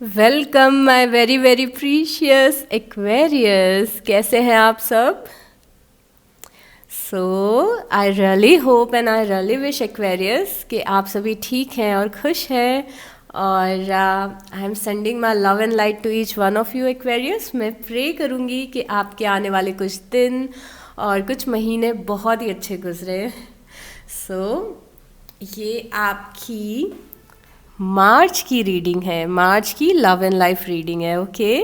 Welcome my very very precious Aquarius. कैसे हैं आप सब? So I really hope and I really wish Aquarius कि आप सभी ठीक हैं और खुश हैं। और I am sending my love and light to each one of you Aquarius. मैं प्रे करूँगी कि आपके आने वाले कुछ दिन और कुछ महीने बहुत ही अच्छे गुजरे। सो ये आपकी मार्च की रीडिंग है, मार्च की लव एंड लाइफ रीडिंग है। ओके।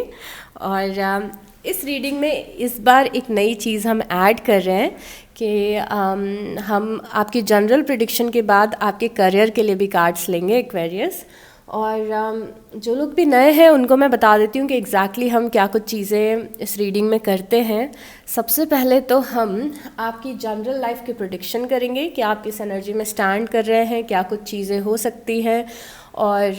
और इस रीडिंग में इस बार एक नई चीज़ हम ऐड कर रहे हैं कि हम आपकी जनरल प्रिडिक्शन के बाद आपके करियर के लिए भी कार्ड्स लेंगे एक्वेरियस। और जो लोग भी नए हैं उनको मैं बता देती हूँ कि एग्जैक्टली हम क्या कुछ चीज़ें इस रीडिंग में करते हैं। सबसे पहले तो हम आपकी जनरल लाइफ की प्रिडिक्शन करेंगे कि आप किस एनर्जी में स्टैंड कर रहे हैं, क्या कुछ चीज़ें हो सकती हैं, और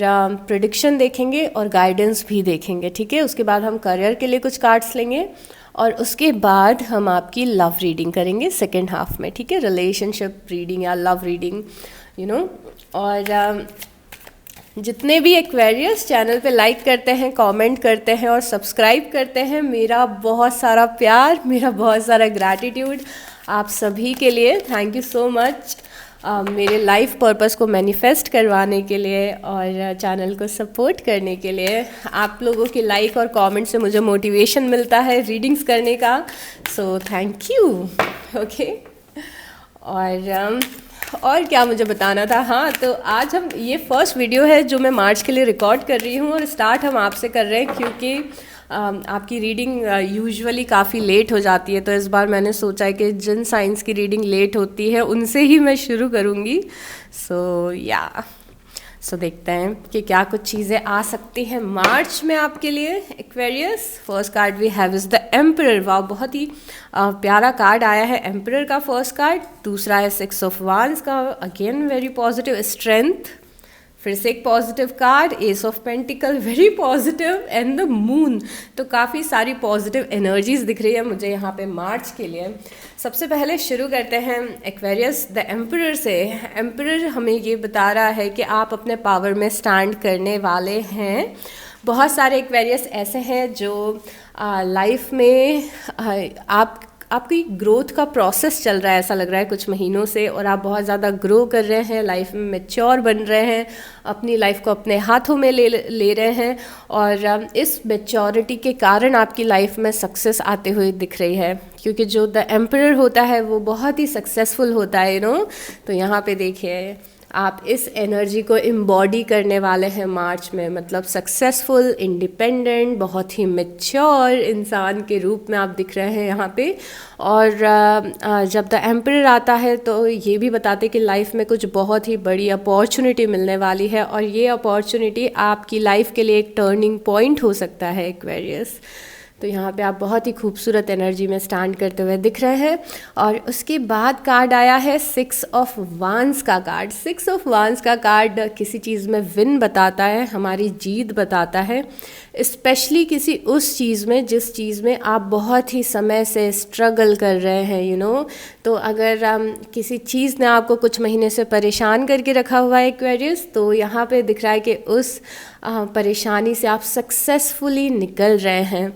प्रिडिक्शन देखेंगे और गाइडेंस भी देखेंगे। ठीक है, उसके बाद हम करियर के लिए कुछ कार्ड्स लेंगे और उसके बाद हम आपकी लव रीडिंग करेंगे सेकेंड हाफ में। ठीक है, रिलेशनशिप रीडिंग या लव रीडिंग यू नो। और जितने भी एक्वेरियस चैनल पे लाइक करते हैं, कमेंट करते हैं और सब्सक्राइब करते हैं, मेरा बहुत सारा प्यार, मेरा बहुत सारा ग्रैटिट्यूड आप सभी के लिए। थैंक यू सो मच मेरे लाइफ पर्पस को मैनिफेस्ट करवाने के लिए और चैनल को सपोर्ट करने के लिए। आप लोगों के लाइक और कमेंट से मुझे मोटिवेशन मिलता है रीडिंग्स करने का। So thank you. ओके। और क्या मुझे बताना था, हाँ, तो आज हम ये फर्स्ट वीडियो है जो मैं मार्च के लिए रिकॉर्ड कर रही हूँ और स्टार्ट हम आपसे कर रहे हैं क्योंकि आपकी रीडिंग यूजुअली काफ़ी लेट हो जाती है। तो इस बार मैंने सोचा है कि जिन साइंस की रीडिंग लेट होती है उनसे ही मैं शुरू करूँगी। सो देखते हैं कि क्या कुछ चीज़ें आ सकती हैं मार्च में आपके लिए Aquarius. First card we have is the Emperor. वाह, बहुत ही प्यारा कार्ड आया है एम्परर का फर्स्ट कार्ड। दूसरा है सिक्स ऑफ वांस का, अगेन वेरी पॉजिटिव, स्ट्रेंथ। फिर से एक positive card, S of pentacle, very positive, and the moon. तो काफ़ी सारी पॉजिटिव एनर्जीज दिख रही है मुझे यहाँ पे मार्च के लिए। सबसे पहले शुरू करते हैं एक्वेरियस द एम्परर से। एम्परर हमें ये बता रहा है कि आप अपने पावर में स्टैंड करने वाले हैं। बहुत सारे एक्वेरियस ऐसे हैं जो लाइफ में आपकी ग्रोथ का प्रोसेस चल रहा है, ऐसा लग रहा है कुछ महीनों से, और आप बहुत ज़्यादा ग्रो कर रहे हैं, लाइफ में मैच्योर बन रहे हैं, अपनी लाइफ को अपने हाथों में ले रहे हैं। और इस मैच्योरिटी के कारण आपकी लाइफ में सक्सेस आते हुए दिख रही है क्योंकि जो द एम्परर होता है वो बहुत ही सक्सेसफुल होता है तो यहाँ पे देखिए आप इस एनर्जी को इम्बॉडी करने वाले हैं मार्च में। मतलब सक्सेसफुल, इंडिपेंडेंट, बहुत ही मैच्योर इंसान के रूप में आप दिख रहे हैं यहाँ पे। और जब द एम्परर आता है तो ये भी बताते कि लाइफ में कुछ बहुत ही बड़ी अपॉर्चुनिटी मिलने वाली है और ये अपॉर्चुनिटी आपकी लाइफ के लिए एक टर्निंग पॉइंट हो सकता है एक्वेरियस। तो यहाँ पे आप बहुत ही खूबसूरत एनर्जी में स्टैंड करते हुए दिख रहे हैं। और उसके बाद कार्ड आया है सिक्स ऑफ वांस का कार्ड। सिक्स ऑफ वांस का कार्ड किसी चीज़ में विन बताता है, हमारी जीत बताता है, स्पेशली किसी उस चीज़ में जिस चीज़ में आप बहुत ही समय से स्ट्रगल कर रहे हैं तो अगर किसी चीज़ ने आपको कुछ महीने से परेशान करके रखा हुआ है एक्वेरियस, तो यहाँ पे दिख रहा है कि उस परेशानी से आप सक्सेसफुली निकल रहे हैं।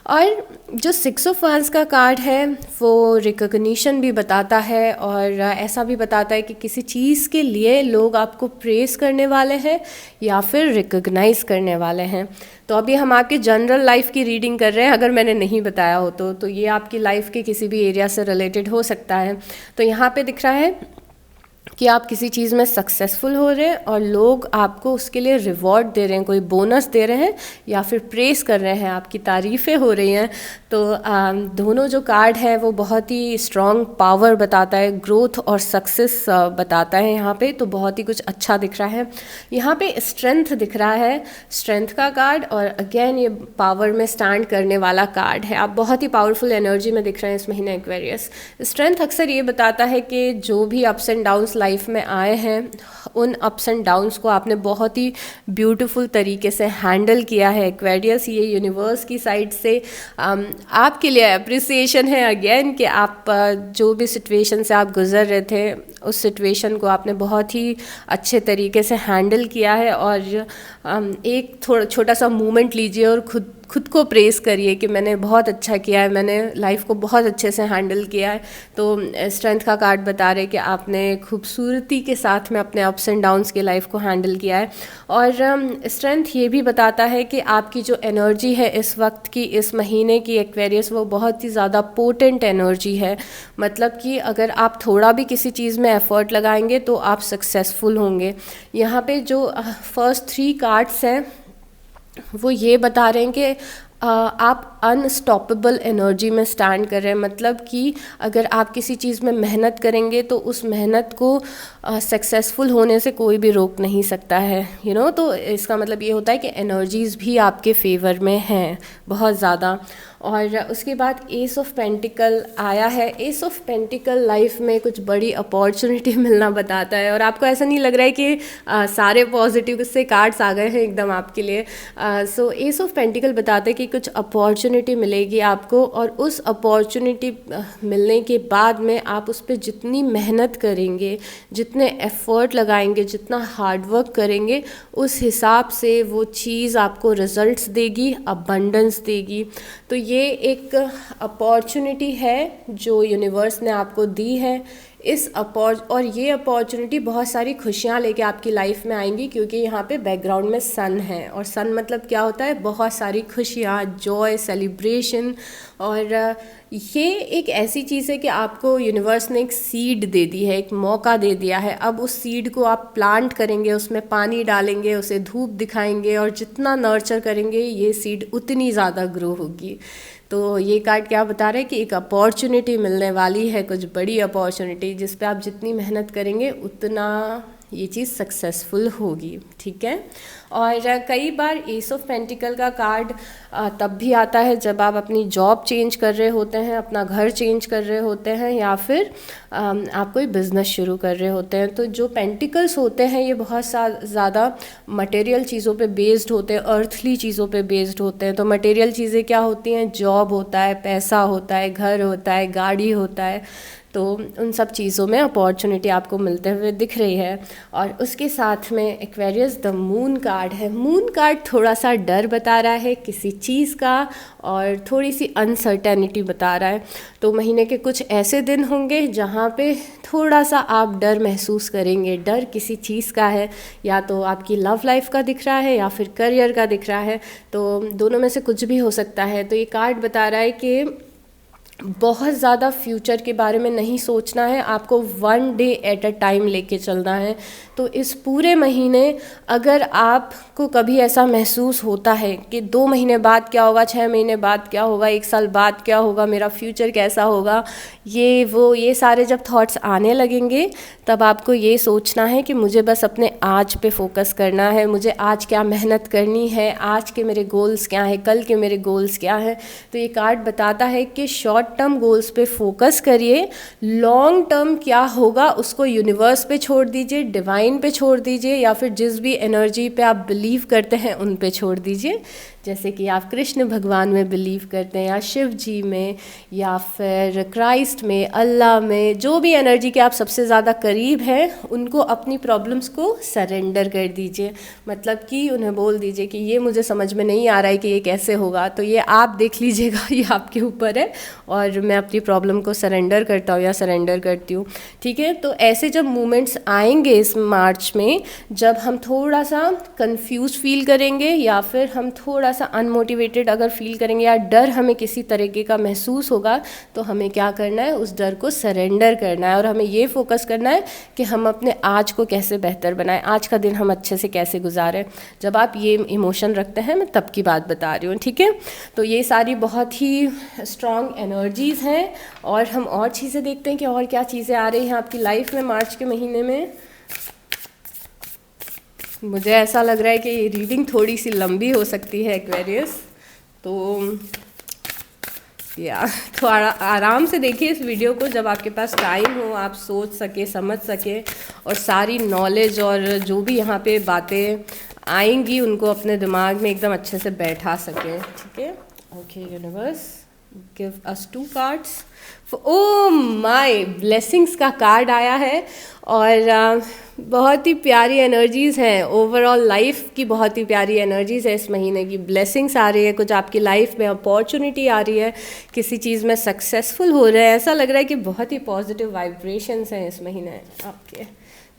और जो सिक्स ऑफ वांस का कार्ड है वो रिकॉग्निशन भी बताता है और ऐसा भी बताता है कि किसी चीज़ के लिए लोग आपको प्रेस करने वाले हैं या फिर रिकॉग्नाइज करने वाले हैं। तो अभी हम आपकी जनरल लाइफ की रीडिंग कर रहे हैं, अगर मैंने नहीं बताया हो तो ये आपकी लाइफ के किसी भी एरिया से रिलेटेड हो सकता है। तो यहाँ पे दिख रहा है कि आप किसी चीज़ में सक्सेसफुल हो रहे हैं और लोग आपको उसके लिए रिवॉर्ड दे रहे हैं, कोई बोनस दे रहे हैं या फिर प्रेस कर रहे हैं, आपकी तारीफ़ें हो रही हैं। तो दोनों जो कार्ड है वो बहुत ही स्ट्रॉन्ग पावर बताता है, ग्रोथ और सक्सेस बताता है यहाँ पे। तो बहुत ही कुछ अच्छा दिख रहा है। यहाँ पे स्ट्रेंथ दिख रहा है, स्ट्रेंथ का कार्ड, और अगेन ये पावर में स्टैंड करने वाला कार्ड है। आप बहुत ही पावरफुल एनर्जी में दिख रहे हैं इस महीने एक्वेरियस। स्ट्रेंथ अक्सर ये बताता है कि जो भी ups and downs downs life में आए हैं, उन अप्स एंड डाउन्स को आपने बहुत ही ब्यूटीफुल तरीके से हैंडल किया है एक्वेरियस। ये यूनिवर्स की साइड से आपके लिए अप्रिसिएशन है अगेन कि आप जो भी सिचुएशन से आप गुजर रहे थे उस सिचुएशन को आपने बहुत ही अच्छे तरीके से हैंडल किया है। और एक थोड़ा छोटा सा मोमेंट लीजिए और खुद को प्रेस करिए कि मैंने बहुत अच्छा किया है, मैंने लाइफ को बहुत अच्छे से हैंडल किया है। तो स्ट्रेंथ का कार्ड बता रहे कि आपने खूबसूरती के साथ में अपने अप्स एंड डाउन्स के लाइफ को हैंडल किया है। और स्ट्रेंथ ये भी बताता है कि आपकी जो एनर्जी है इस वक्त की, इस महीने की एक्वेरियस, वो बहुत ही ज़्यादा पोटेंट एनर्जी है। मतलब कि अगर आप थोड़ा भी किसी चीज़ में एफर्ट लगाएंगे तो आप सक्सेसफुल होंगे। यहाँ पे जो फर्स्ट 3 कार्ड्स हैं वो ये बता रहे हैं कि आप अनस्टॉपेबल एनर्जी में स्टैंड कर रहे हैं। मतलब कि अगर आप किसी चीज़ में मेहनत करेंगे तो उस मेहनत को सक्सेसफुल होने से कोई भी रोक नहीं सकता है, यू नो। तो इसका मतलब ये होता है कि एनर्जीज़ भी आपके फेवर में हैं बहुत ज़्यादा। और उसके बाद एस ऑफ पेंटिकल आया है। एस ऑफ पेंटिकल लाइफ में कुछ बड़ी अपॉर्चुनिटी मिलना बताता है। और आपको ऐसा नहीं लग रहा है कि सारे पॉजिटिव से कार्ड्स आ गए हैं एकदम आपके लिए। सो एस ऑफ पेंटिकल बताते हैं कि कुछ अपॉर्चुनिटी मिलेगी आपको, और उस अपॉर्चुनिटी मिलने के बाद में आप उस पर जितनी मेहनत करेंगे, जितने एफर्ट लगाएंगे, जितना हार्डवर्क करेंगे, उस हिसाब से वो चीज़ आपको रिजल्ट्स देगी, अबंडेंस देगी। तो ये एक अपॉर्चुनिटी है जो यूनिवर्स ने आपको दी है। और ये अपॉर्चुनिटी बहुत सारी खुशियाँ लेके आपकी लाइफ में आएंगी, क्योंकि यहाँ पे बैकग्राउंड में सन है। और सन मतलब क्या होता है? बहुत सारी खुशियाँ, जॉय, सेलिब्रेशन। और ये एक ऐसी चीज़ है कि आपको यूनिवर्स ने एक सीड दे दी है, एक मौका दे दिया है। अब उस सीड को आप प्लांट करेंगे, उसमें पानी डालेंगे, उसे धूप दिखाएंगे, और जितना नर्चर करेंगे ये सीड उतनी ज़्यादा ग्रो होगी। तो ये कार्ड क्या बता रहे हैं कि एक अपॉर्चुनिटी मिलने वाली है, कुछ बड़ी अपॉर्चुनिटी, जिस पे आप जितनी मेहनत करेंगे उतना ये चीज़ सक्सेसफुल होगी। ठीक है। और कई बार एस ऑफ पेंटिकल का कार्ड तब भी आता है जब आप अपनी जॉब चेंज कर रहे होते हैं, अपना घर चेंज कर रहे होते हैं, या फिर आप कोई बिज़नेस शुरू कर रहे होते हैं। तो जो पेंटिकल्स होते हैं ये बहुत ज़्यादा मटेरियल चीज़ों पे बेस्ड होते हैं, अर्थली चीज़ों पे बेस्ड होते हैं। तो मटेरियल चीज़ें क्या होती हैं? जॉब होता है, पैसा होता है, घर होता है, गाड़ी होता है। तो उन सब चीज़ों में अपॉर्चुनिटी आपको मिलते हुए दिख रही है। और उसके साथ में एक्वेरियस द मून कार्ड है। मून कार्ड थोड़ा सा डर बता रहा है किसी चीज़ का, और थोड़ी सी अनसर्टेनिटी बता रहा है। तो महीने के कुछ ऐसे दिन होंगे जहाँ पे थोड़ा सा आप डर महसूस करेंगे। डर किसी चीज़ का है, या तो आपकी लव लाइफ का दिख रहा है या फिर करियर का दिख रहा है। तो दोनों में से कुछ भी हो सकता है। तो ये कार्ड बता रहा है कि बहुत ज़्यादा फ्यूचर के बारे में नहीं सोचना है, आपको 1 डे एट अ टाइम लेके चलना है। तो इस पूरे महीने अगर आपको कभी ऐसा महसूस होता है कि 2 महीने बाद क्या होगा, 6 महीने बाद क्या होगा, 1 साल बाद क्या होगा, मेरा फ्यूचर कैसा होगा, ये सारे जब थॉट्स आने लगेंगे तब आपको ये सोचना है कि मुझे बस अपने आज पे फोकस करना है, मुझे आज क्या मेहनत करनी है, आज के मेरे गोल्स क्या हैं, कल के मेरे गोल्स क्या हैं। तो ये कार्ड बताता है कि शॉर्ट टर्म गोल्स पे फोकस करिए, लॉन्ग टर्म क्या होगा उसको यूनिवर्स पे छोड़ दीजिए, डिवाइन पे छोड़ दीजिए, या फिर जिस भी एनर्जी पे आप बिलीव करते हैं उन पे छोड़ दीजिए। जैसे कि आप कृष्ण भगवान में बिलीव करते हैं, या शिव जी में, या फिर क्राइस्ट में, अल्लाह में, जो भी एनर्जी के आप सबसे ज़्यादा करीब हैं उनको अपनी प्रॉब्लम्स को सरेंडर कर दीजिए। मतलब कि उन्हें बोल दीजिए कि ये मुझे समझ में नहीं आ रहा है कि ये कैसे होगा, तो ये आप देख लीजिएगा, ये आपके ऊपर है, और मैं अपनी प्रॉब्लम को सरेंडर करता हूँ या सरेंडर करती हूँ। ठीक है। तो ऐसे जब मोमेंट्स आएंगे इस मार्च में, जब हम थोड़ा सा कंफ्यूज फील करेंगे, या फिर हम थोड़ा सा अनमोटिवेटेड अगर फील करेंगे, या डर हमें किसी तरीके का महसूस होगा, तो हमें क्या करना है? उस डर को सरेंडर करना है, और हमें ये फोकस करना है कि हम अपने आज को कैसे बेहतर बनाएं, आज का दिन हम अच्छे से कैसे गुजारें। जब आप ये इमोशन रखते हैं, मैं तब की बात बता रही हूँ। ठीक है। तो ये सारी बहुत ही स्ट्रॉन्ग एनर्जीज़ हैं। और हम और चीज़ें देखते हैं कि और क्या चीज़ें आ रही हैं आपकी लाइफ में मार्च के महीने में। मुझे ऐसा लग रहा है कि ये रीडिंग थोड़ी सी लंबी हो सकती है एक्वेरियस, तो या थोड़ा आराम से देखिए इस वीडियो को, जब आपके पास टाइम हो, आप सोच सके, समझ सके और सारी नॉलेज और जो भी यहाँ पे बातें आएंगी उनको अपने दिमाग में एकदम अच्छे से बैठा सके। ठीक है, okay universe give us 2 cards. Oh my blessings का कार्ड आया है और बहुत ही प्यारी एनर्जीज़ हैं। ओवरऑल लाइफ की बहुत ही प्यारी एनर्जीज़ है इस महीने की। ब्लेसिंग्स आ रही है, कुछ आपकी लाइफ में अपॉर्चुनिटी आ रही है, किसी चीज़ में सक्सेसफुल हो रहे हैं, ऐसा लग रहा है कि बहुत ही पॉजिटिव वाइब्रेशंस हैं इस महीने आपके।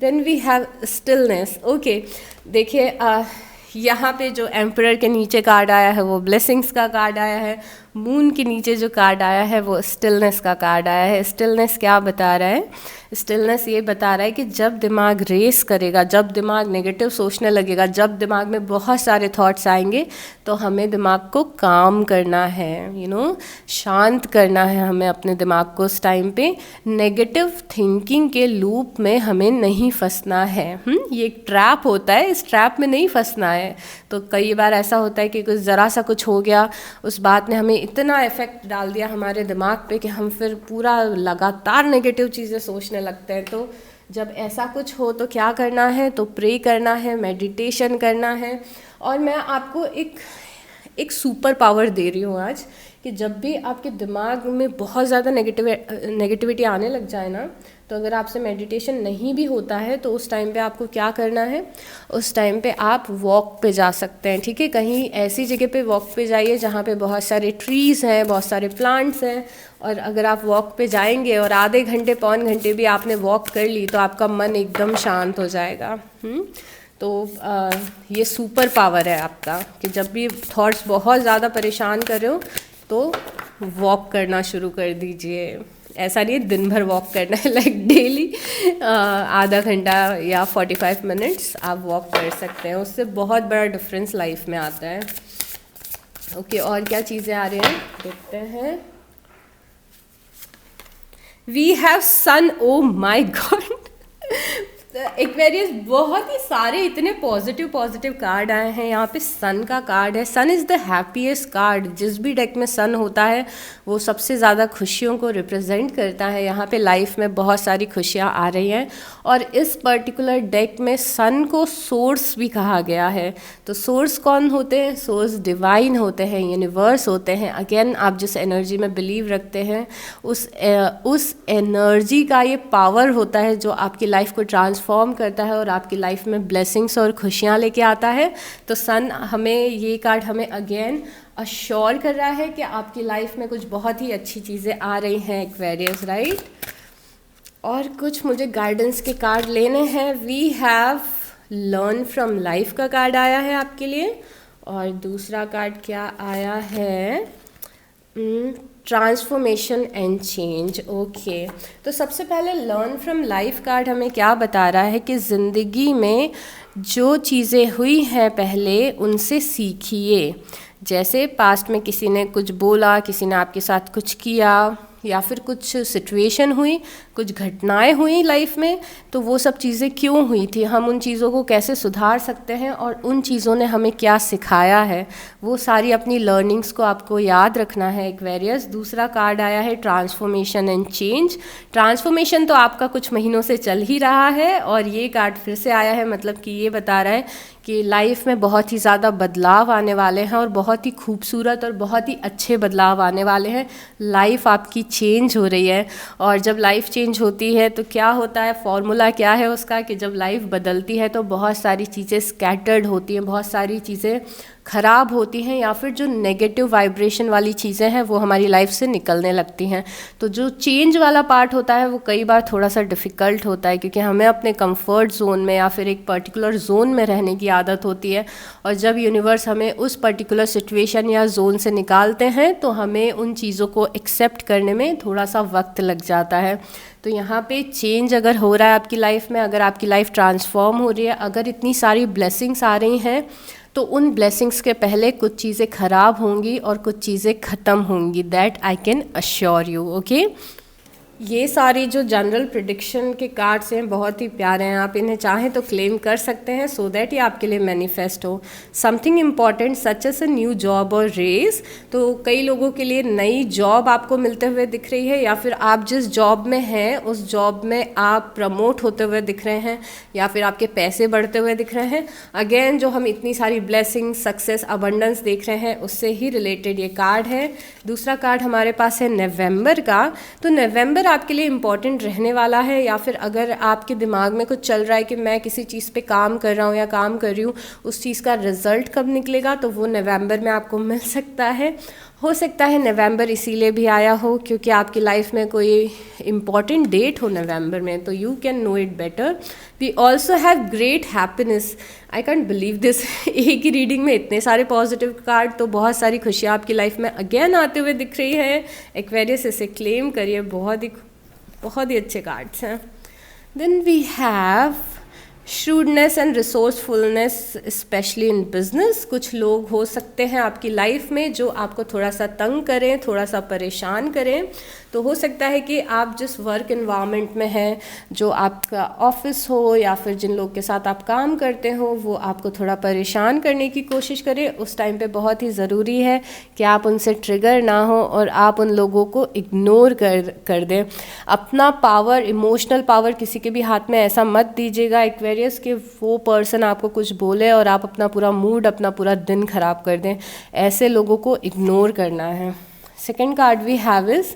Then we have stillness. Okay, देखिए यहाँ पे जो एम्परर के नीचे कार्ड आया है वो ब्लेसिंग्स का कार्ड आया है, मून के नीचे जो कार्ड आया है वो स्टिलनेस का कार्ड आया है। स्टिलनेस क्या बता रहा है? स्टिलनेस ये बता रहा है कि जब दिमाग रेस करेगा, जब दिमाग नेगेटिव सोचने लगेगा, जब दिमाग में बहुत सारे थॉट्स आएंगे तो हमें दिमाग को काम करना है, शांत करना है हमें अपने दिमाग को। उस टाइम पे नेगेटिव थिंकिंग के लूप में हमें नहीं फंसना है। ये एक ट्रैप होता है, इस ट्रैप में नहीं फंसना है। तो कई बार ऐसा होता है कि कुछ ज़रा सा कुछ हो गया, उस बात ने हमें इतना इफ़ेक्ट डाल दिया हमारे दिमाग पे कि हम फिर पूरा लगातार नेगेटिव चीज़ें सोचने लगते हैं। तो जब ऐसा कुछ हो तो क्या करना है? तो प्रे करना है, मेडिटेशन करना है। और मैं आपको एक सुपर पावर दे रही हूँ आज कि जब भी आपके दिमाग में बहुत ज़्यादा नेगेटिविटी आने लग जाए ना, तो अगर आपसे मेडिटेशन नहीं भी होता है तो उस टाइम पे आपको क्या करना है? उस टाइम पे आप वॉक पे जा सकते हैं। ठीक है, कहीं ऐसी जगह पे वॉक पे जाइए जहाँ पे बहुत सारे ट्रीज़ हैं, बहुत सारे प्लांट्स हैं। और अगर आप वॉक पे जाएंगे और आधे घंटे पौन घंटे भी आपने वॉक कर ली तो आपका मन एकदम शांत हो जाएगा। तो ये सुपर पावर है आपका कि जब भी थॉट्स बहुत ज़्यादा परेशान कर रहे हो तो वॉक करना शुरू कर दीजिए। ऐसा नहीं दिन भर वॉक करना है, लाइक डेली आधा घंटा या 45 मिनट्स आप वॉक कर सकते हैं, उससे बहुत बड़ा डिफरेंस लाइफ में आता है। ओके, और क्या चीज़ें आ रही हैं देखते हैं। We have sun. Oh my God, Aquarius बहुत ही सारे इतने पॉजिटिव कार्ड आए हैं। यहाँ पे सन का कार्ड है। सन इज़ द हैप्पीएस्ट कार्ड। जिस भी डेक में सन होता है वो सबसे ज़्यादा खुशियों को रिप्रेजेंट करता है। यहाँ पे लाइफ में बहुत सारी खुशियाँ आ रही हैं और इस पर्टिकुलर डेक में सन को सोर्स भी कहा गया है। तो सोर्स कौन होते हैं? सोर्स डिवाइन होते हैं, यूनिवर्स होते हैं। अगेन, आप जिस एनर्जी में बिलीव रखते हैं उस एनर्जी का ये पावर होता है जो आपकी लाइफ को ट्रांसफॉर्म करता है और आपकी लाइफ में ब्लेसिंग्स और खुशियाँ लेके आता है। तो सन हमें, ये कार्ड हमें अगेन अश्योर कर रहा है कि आपकी लाइफ में कुछ बहुत ही अच्छी चीज़ें आ रही हैं एक्वेरियस, राइट। और कुछ मुझे गाइडेंस के कार्ड लेने हैं। We have learn from life का कार्ड आया है आपके लिए। और दूसरा कार्ड क्या आया है? Transformation and change. ओके, तो सबसे पहले लर्न फ्रॉम लाइफ कार्ड हमें क्या बता रहा है कि ज़िंदगी में जो चीज़ें हुई हैं पहले उनसे सीखिए। जैसे पास्ट में किसी ने कुछ बोला, किसी ने आपके साथ कुछ किया, या फिर कुछ सिचुएशन हुई, कुछ घटनाएं हुई लाइफ में, तो वो सब चीज़ें क्यों हुई थी, हम उन चीज़ों को कैसे सुधार सकते हैं और उन चीज़ों ने हमें क्या सिखाया है, वो सारी अपनी लर्निंग्स को आपको याद रखना है एक्वेरियस। दूसरा कार्ड आया है ट्रांसफॉर्मेशन एंड चेंज। ट्रांसफॉर्मेशन तो आपका कुछ महीनों से चल ही रहा है और ये कार्ड फिर से आया है, मतलब कि ये बता रहा है कि लाइफ में बहुत ही ज़्यादा बदलाव आने वाले हैं और बहुत ही खूबसूरत और बहुत ही अच्छे बदलाव आने वाले हैं। लाइफ आपकी चेंज हो रही है और जब लाइफ चेंज होती है तो क्या होता है, फॉर्मूला क्या है उसका, कि जब लाइफ बदलती है तो बहुत सारी चीज़ें स्कैटर्ड होती हैं, बहुत सारी चीज़ें ख़राब होती हैं, या फिर जो नेगेटिव वाइब्रेशन वाली चीज़ें हैं वो हमारी लाइफ से निकलने लगती हैं। तो जो चेंज वाला पार्ट होता है वो कई बार थोड़ा सा डिफ़िकल्ट होता है, क्योंकि हमें अपने कंफर्ट जोन में या फिर एक पर्टिकुलर जोन में रहने की आदत होती है, और जब यूनिवर्स हमें उस पर्टिकुलर सिचुएशन या जोन से निकालते हैं तो हमें उन चीज़ों को एक्सेप्ट करने में थोड़ा सा वक्त लग जाता है। तो यहाँ पे चेंज अगर हो रहा है आपकी लाइफ में, अगर आपकी लाइफ ट्रांसफॉर्म हो रही है, अगर इतनी सारी ब्लेसिंग्स आ रही हैं, तो उन ब्लेसिंग्स के पहले कुछ चीज़ें ख़राब होंगी और कुछ चीज़ें ख़त्म होंगी। That I can assure you. Okay, ये सारी जो जनरल प्रिडिक्शन के कार्ड्स हैं बहुत ही प्यारे हैं, आप इन्हें चाहें तो क्लेम कर सकते हैं सो दैट ये आपके लिए मैनिफेस्ट हो। Something important such as a new job और रेस, तो कई लोगों के लिए नई जॉब आपको मिलते हुए दिख रही है, या फिर आप जिस जॉब में हैं उस जॉब में आप प्रमोट होते हुए दिख रहे हैं, या फिर आपके पैसे बढ़ते हुए दिख रहे हैं। अगेन जो हम इतनी सारी ब्लेसिंग, सक्सेस, अबंडेंस देख रहे हैं उससे ही रिलेटेड ये कार्ड है। दूसरा कार्ड हमारे पास है नवंबर का, तो नवंबर आपके लिए इम्पॉर्टेंट रहने वाला है, या फिर अगर आपके दिमाग में कुछ चल रहा है कि मैं किसी चीज़ पे काम कर रहा हूँ या काम कर रही हूँ, उस चीज़ का रिजल्ट कब निकलेगा तो वो नवंबर में आपको मिल सकता है। हो सकता है नवंबर इसीलिए भी आया हो क्योंकि आपकी लाइफ में कोई इम्पॉर्टेंट डेट हो नवंबर में, तो you can know it better. We also have great happiness, I can't believe this एक ही रीडिंग में इतने सारे पॉजिटिव कार्ड, तो बहुत सारी खुशियाँ आपकी लाइफ में अगेन आते हुए दिख रही है। एक्वेरियस इसे क्लेम करिए, बहुत ही अच्छे कार्ड्स हैं। Then we have shrewdness and resourcefulness specially in business. कुछ लोग हो सकते हैं आपकी लाइफ में जो आपको थोड़ा सा तंग करें, थोड़ा सा परेशान करें, तो हो सकता है कि आप जिस वर्क एनवायरनमेंट में हैं, जो आपका ऑफिस हो या फिर जिन लोग के साथ आप काम करते हो, वो आपको थोड़ा परेशान करने की कोशिश करें। उस टाइम पे बहुत ही ज़रूरी है कि आप उनसे ट्रिगर ना हो और आप उन लोगों को इग्नोर कर दें। अपना पावर, इमोशनल पावर किसी के भी हाथ में ऐसा मत दीजिएगा एक्वेरियस कि वो पर्सन आपको कुछ बोले और आप अपना पूरा मूड, अपना पूरा दिन ख़राब कर दें। ऐसे लोगों को इग्नोर करना है। Second card we have is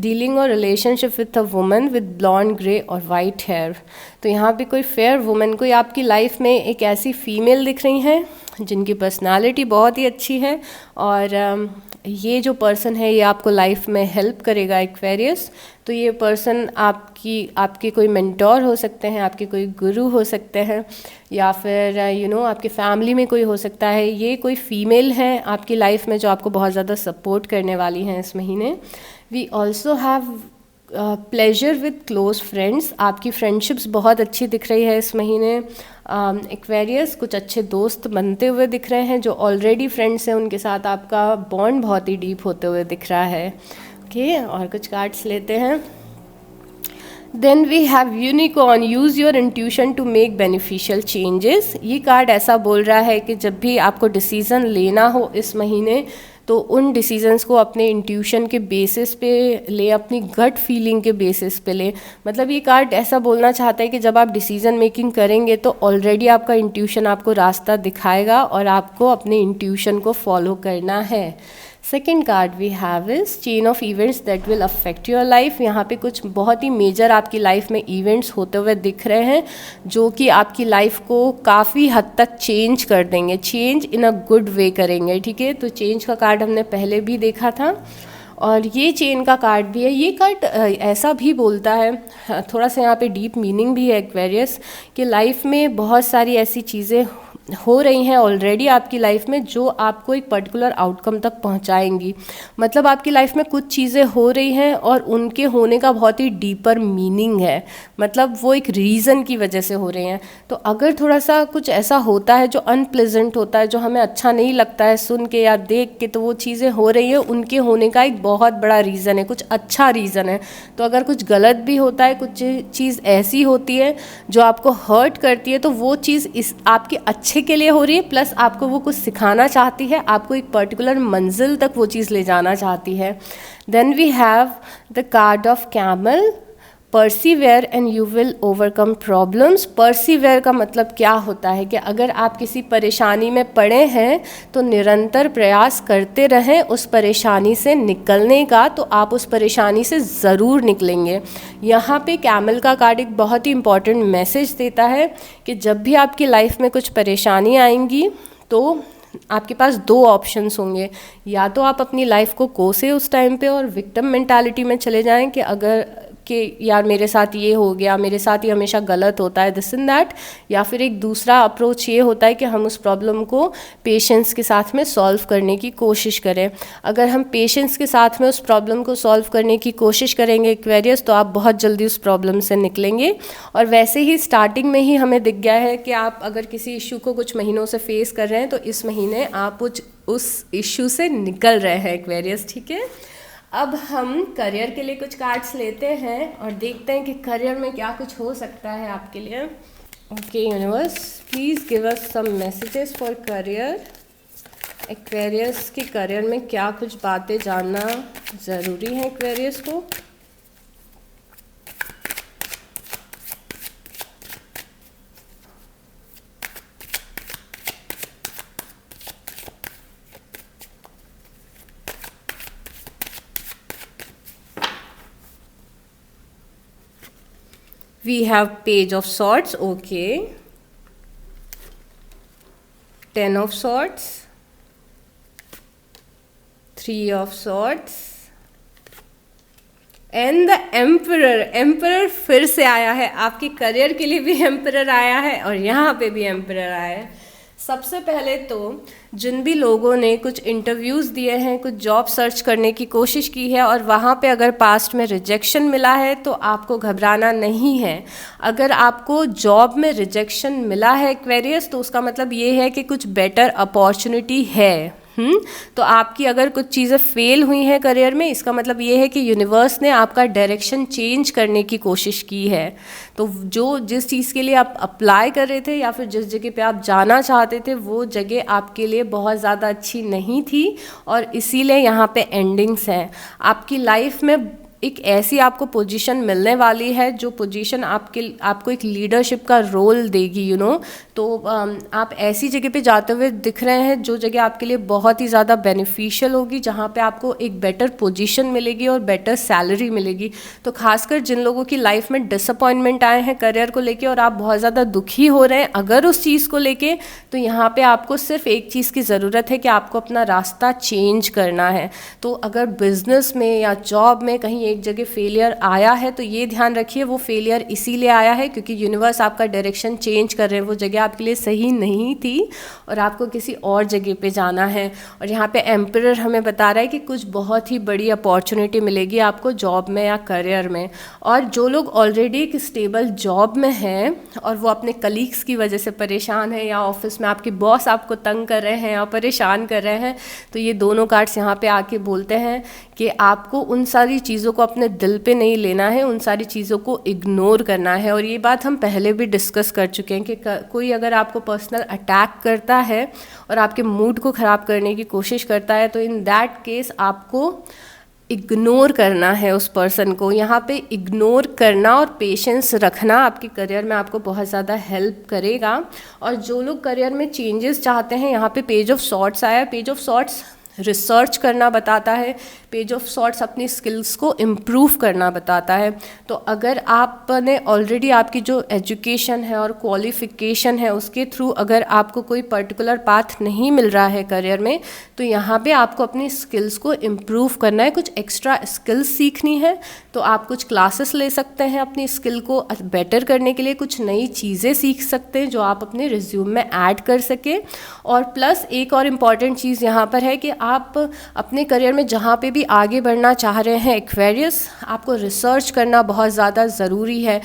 dealing और relationship with a woman with blond grey और वाइट हेयर। तो यहाँ पे कोई फेयर वुमन, कोई आपकी लाइफ में एक ऐसी फीमेल दिख रही हैं जिनकी पर्सनालिटी बहुत ही अच्छी है, और ये जो पर्सन है ये आपको लाइफ में हेल्प करेगा एक्वेरियस। तो ये पर्सन आपके कोई मेंटोर हो सकते हैं, आपके कोई गुरु हो सकते हैं, या फिर आपके फैमिली में कोई हो सकता है। ये कोई फीमेल है आपकी लाइफ में जो आपको बहुत ज़्यादा सपोर्ट करने वाली हैं इस महीने। We also have pleasure with close friends. आपकी फ्रेंडशिप्स बहुत अच्छी दिख रही है इस महीने एक्वेरियस। कुछ अच्छे दोस्त बनते हुए दिख रहे हैं, जो ऑलरेडी फ्रेंड्स हैं उनके साथ आपका बॉन्ड बहुत ही डीप होते हुए दिख रहा है। ओके, और कुछ कार्ड्स लेते हैं। Then we have unicorn, use your intuition to make beneficial changes. ये कार्ड ऐसा बोल रहा है कि जब भी आपको डिसीज़न लेना हो इस महीने, तो उन डिसीजंस को अपने इंट्यूशन के बेसिस पे ले, अपनी गट फीलिंग के बेसिस पे ले। मतलब ये कार्ड ऐसा बोलना चाहता है कि जब आप डिसीजन मेकिंग करेंगे तो ऑलरेडी आपका इंट्यूशन आपको रास्ता दिखाएगा और आपको अपने इंट्यूशन को फॉलो करना है। Second card we have is chain of events that will affect your life. यहाँ पे कुछ बहुत ही मेजर आपकी लाइफ में इवेंट्स होते हुए दिख रहे हैं जो कि आपकी लाइफ को काफ़ी हद तक चेंज कर देंगे, change in a good way करेंगे। ठीक है, तो चेंज का कार्ड हमने पहले भी देखा था और ये चेन का कार्ड भी है। ये कार्ड ऐसा भी बोलता है, थोड़ा सा यहाँ पे डीप मीनिंग भी है एक्वेरियस, कि लाइफ में बहुत सारी ऐसी चीज़ें हो रही हैं ऑलरेडी आपकी लाइफ में जो आपको एक पर्टिकुलर आउटकम तक पहुंचाएंगी। मतलब आपकी लाइफ में कुछ चीज़ें हो रही हैं और उनके होने का बहुत ही डीपर मीनिंग है, मतलब वो एक रीज़न की वजह से हो रहे हैं। तो अगर थोड़ा सा कुछ ऐसा होता है जो अनप्लेजेंट होता है, जो हमें अच्छा नहीं लगता है सुन के या देख के, तो वो चीज़ें हो रही हैं, उनके होने का एक बहुत बड़ा रीज़न है, कुछ अच्छा रीज़न है। तो अगर कुछ गलत भी होता है, कुछ चीज़ ऐसी होती है जो आपको हर्ट करती है, तो वो चीज़ इस आपके अच्छे के लिए हो रही है, प्लस आपको वो कुछ सिखाना चाहती है, आपको एक पर्टिकुलर मंजिल तक वो चीज़ ले जाना चाहती है। Then we have the card of camel, persevere and you will overcome problems. Persevere का मतलब क्या होता है कि अगर आप किसी परेशानी में पड़े हैं तो निरंतर प्रयास करते रहें उस परेशानी से निकलने का, तो आप उस परेशानी से ज़रूर निकलेंगे। यहाँ पे कैमल का कार्ड एक बहुत ही इम्पॉर्टेंट मैसेज देता है कि जब भी आपकी लाइफ में कुछ परेशानी आएंगी तो आपके पास दो ऑप्शंस होंगे, या तो आप अपनी लाइफ को कोसे उस टाइम पे और विक्टिम मेंटालिटी में चले जाएं कि अगर कि यार मेरे साथ ये हो गया, मेरे साथ ये हमेशा गलत होता है, दिस एंड दैट। या फिर एक दूसरा अप्रोच ये होता है कि हम उस प्रॉब्लम को पेशेंस के साथ में सॉल्व करने की कोशिश करें। अगर हम पेशेंस के साथ में उस प्रॉब्लम को सॉल्व करने की कोशिश करेंगे एक्वेरियस, तो आप बहुत जल्दी उस प्रॉब्लम से निकलेंगे। और वैसे ही स्टार्टिंग में ही हमें दिख गया है कि आप अगर किसी इशू को कुछ महीनों से फेस कर रहे हैं तो इस महीने आप उस इशू से निकल रहे हैं एक्वेरियस। ठीक है, अब हम करियर के लिए कुछ कार्ड्स लेते हैं और देखते हैं कि करियर में क्या कुछ हो सकता है आपके लिए। Okay universe, please give us some messages for career. Aquarius के करियर में क्या कुछ बातें जानना ज़रूरी है एक्वेरियस को। We have Page of Swords, okay. 10 of Swords, 3 of Swords and the emperor. Emperor फिर से आया है, आपके करियर के लिए भी एम्परर आया है और यहाँ पे भी एम्परर आया है। सबसे पहले तो जिन भी लोगों ने कुछ इंटरव्यूज़ दिए हैं, कुछ जॉब सर्च करने की कोशिश की है और वहाँ पे अगर पास्ट में रिजेक्शन मिला है तो आपको घबराना नहीं है। अगर आपको जॉब में रिजेक्शन मिला है एक्वेरियस, तो उसका मतलब ये है कि कुछ बेटर अपॉर्चुनिटी है। तो आपकी अगर कुछ चीज़ें फेल हुई हैं करियर में, इसका मतलब ये है कि यूनिवर्स ने आपका डायरेक्शन चेंज करने की कोशिश की है। तो जो जिस चीज़ के लिए आप अप्लाई कर रहे थे या फिर जिस जगह पे आप जाना चाहते थे, वो जगह आपके लिए बहुत ज़्यादा अच्छी नहीं थी और इसीलिए यहाँ पे एंडिंग्स हैं। आपकी लाइफ में एक ऐसी आपको पोजीशन मिलने वाली है जो पोजीशन आपको एक लीडरशिप का रोल देगी, तो आप ऐसी जगह पे जाते हुए दिख रहे हैं जो जगह आपके लिए बहुत ही ज़्यादा बेनिफिशियल होगी, जहाँ पे आपको एक बेटर पोजीशन मिलेगी और बेटर सैलरी मिलेगी। तो खासकर जिन लोगों की लाइफ में डिसअपॉइंटमेंट आए हैं करियर को लेके और आप बहुत ज़्यादा दुखी हो रहे हैं अगर उस चीज़ को लेके, तो यहाँ पे आपको सिर्फ एक चीज़ की ज़रूरत है कि आपको अपना रास्ता चेंज करना है। तो अगर बिजनेस में या जॉब में कहीं एक जगह फेलियर आया है तो ये ध्यान रखिए वो फेलियर इसीलिए आया है क्योंकि यूनिवर्स आपका डायरेक्शन चेंज कर रहे हैं। वो जगह आपके लिए सही नहीं थी और आपको किसी और जगह पे जाना है। और यहाँ पे एम्परर हमें बता रहा है कि कुछ बहुत ही बड़ी अपॉर्चुनिटी मिलेगी आपको जॉब में या करियर में। और जो लोग ऑलरेडी एक स्टेबल जॉब में हैं और वो अपने कलीग्स की वजह से परेशान हैं या ऑफिस में आपके बॉस आपको तंग कर रहे हैं या परेशान कर रहे हैं, तो ये दोनों कार्ड्स यहाँ पे आके बोलते हैं कि आपको उन सारी चीज़ों को अपने दिल पे नहीं लेना है, उन सारी चीज़ों को इग्नोर करना है। और ये बात हम पहले भी डिस्कस कर चुके हैं कि कोई अगर आपको पर्सनल अटैक करता है और आपके मूड को ख़राब करने की कोशिश करता है तो इन दैट केस आपको इग्नोर करना है उस पर्सन को। यहाँ पे इग्नोर करना और पेशेंस रखना आपके करियर में आपको बहुत ज़्यादा हेल्प करेगा। और जो लोग करियर में चेंजेस चाहते हैं, यहाँ पे पेज ऑफ सॉर्ट्स आया। पेज ऑफ सॉर्ट्स रिसर्च करना बताता है, पेज ऑफ सॉर्ट्स अपनी स्किल्स को इम्प्रूव करना बताता है। तो अगर आपने ऑलरेडी आपकी जो एजुकेशन है और क्वालिफिकेशन है उसके थ्रू अगर आपको कोई पर्टिकुलर पाथ नहीं मिल रहा है करियर में, तो यहाँ पे आपको अपनी स्किल्स को इम्प्रूव करना है, कुछ एक्स्ट्रा स्किल्स सीखनी है। तो आप कुछ क्लासेस ले सकते हैं अपनी स्किल को बेटर करने के लिए, कुछ नई चीज़ें सीख सकते हैं जो आप अपने रिज्यूम में ऐड कर सके। और प्लस एक और इम्पॉर्टेंट चीज़ यहाँ पर है कि आप अपने करियर में जहाँ पे भी आगे बढ़ना चाह रहे हैं एक्वेरियस, आपको रिसर्च करना बहुत ज़्यादा ज़रूरी है।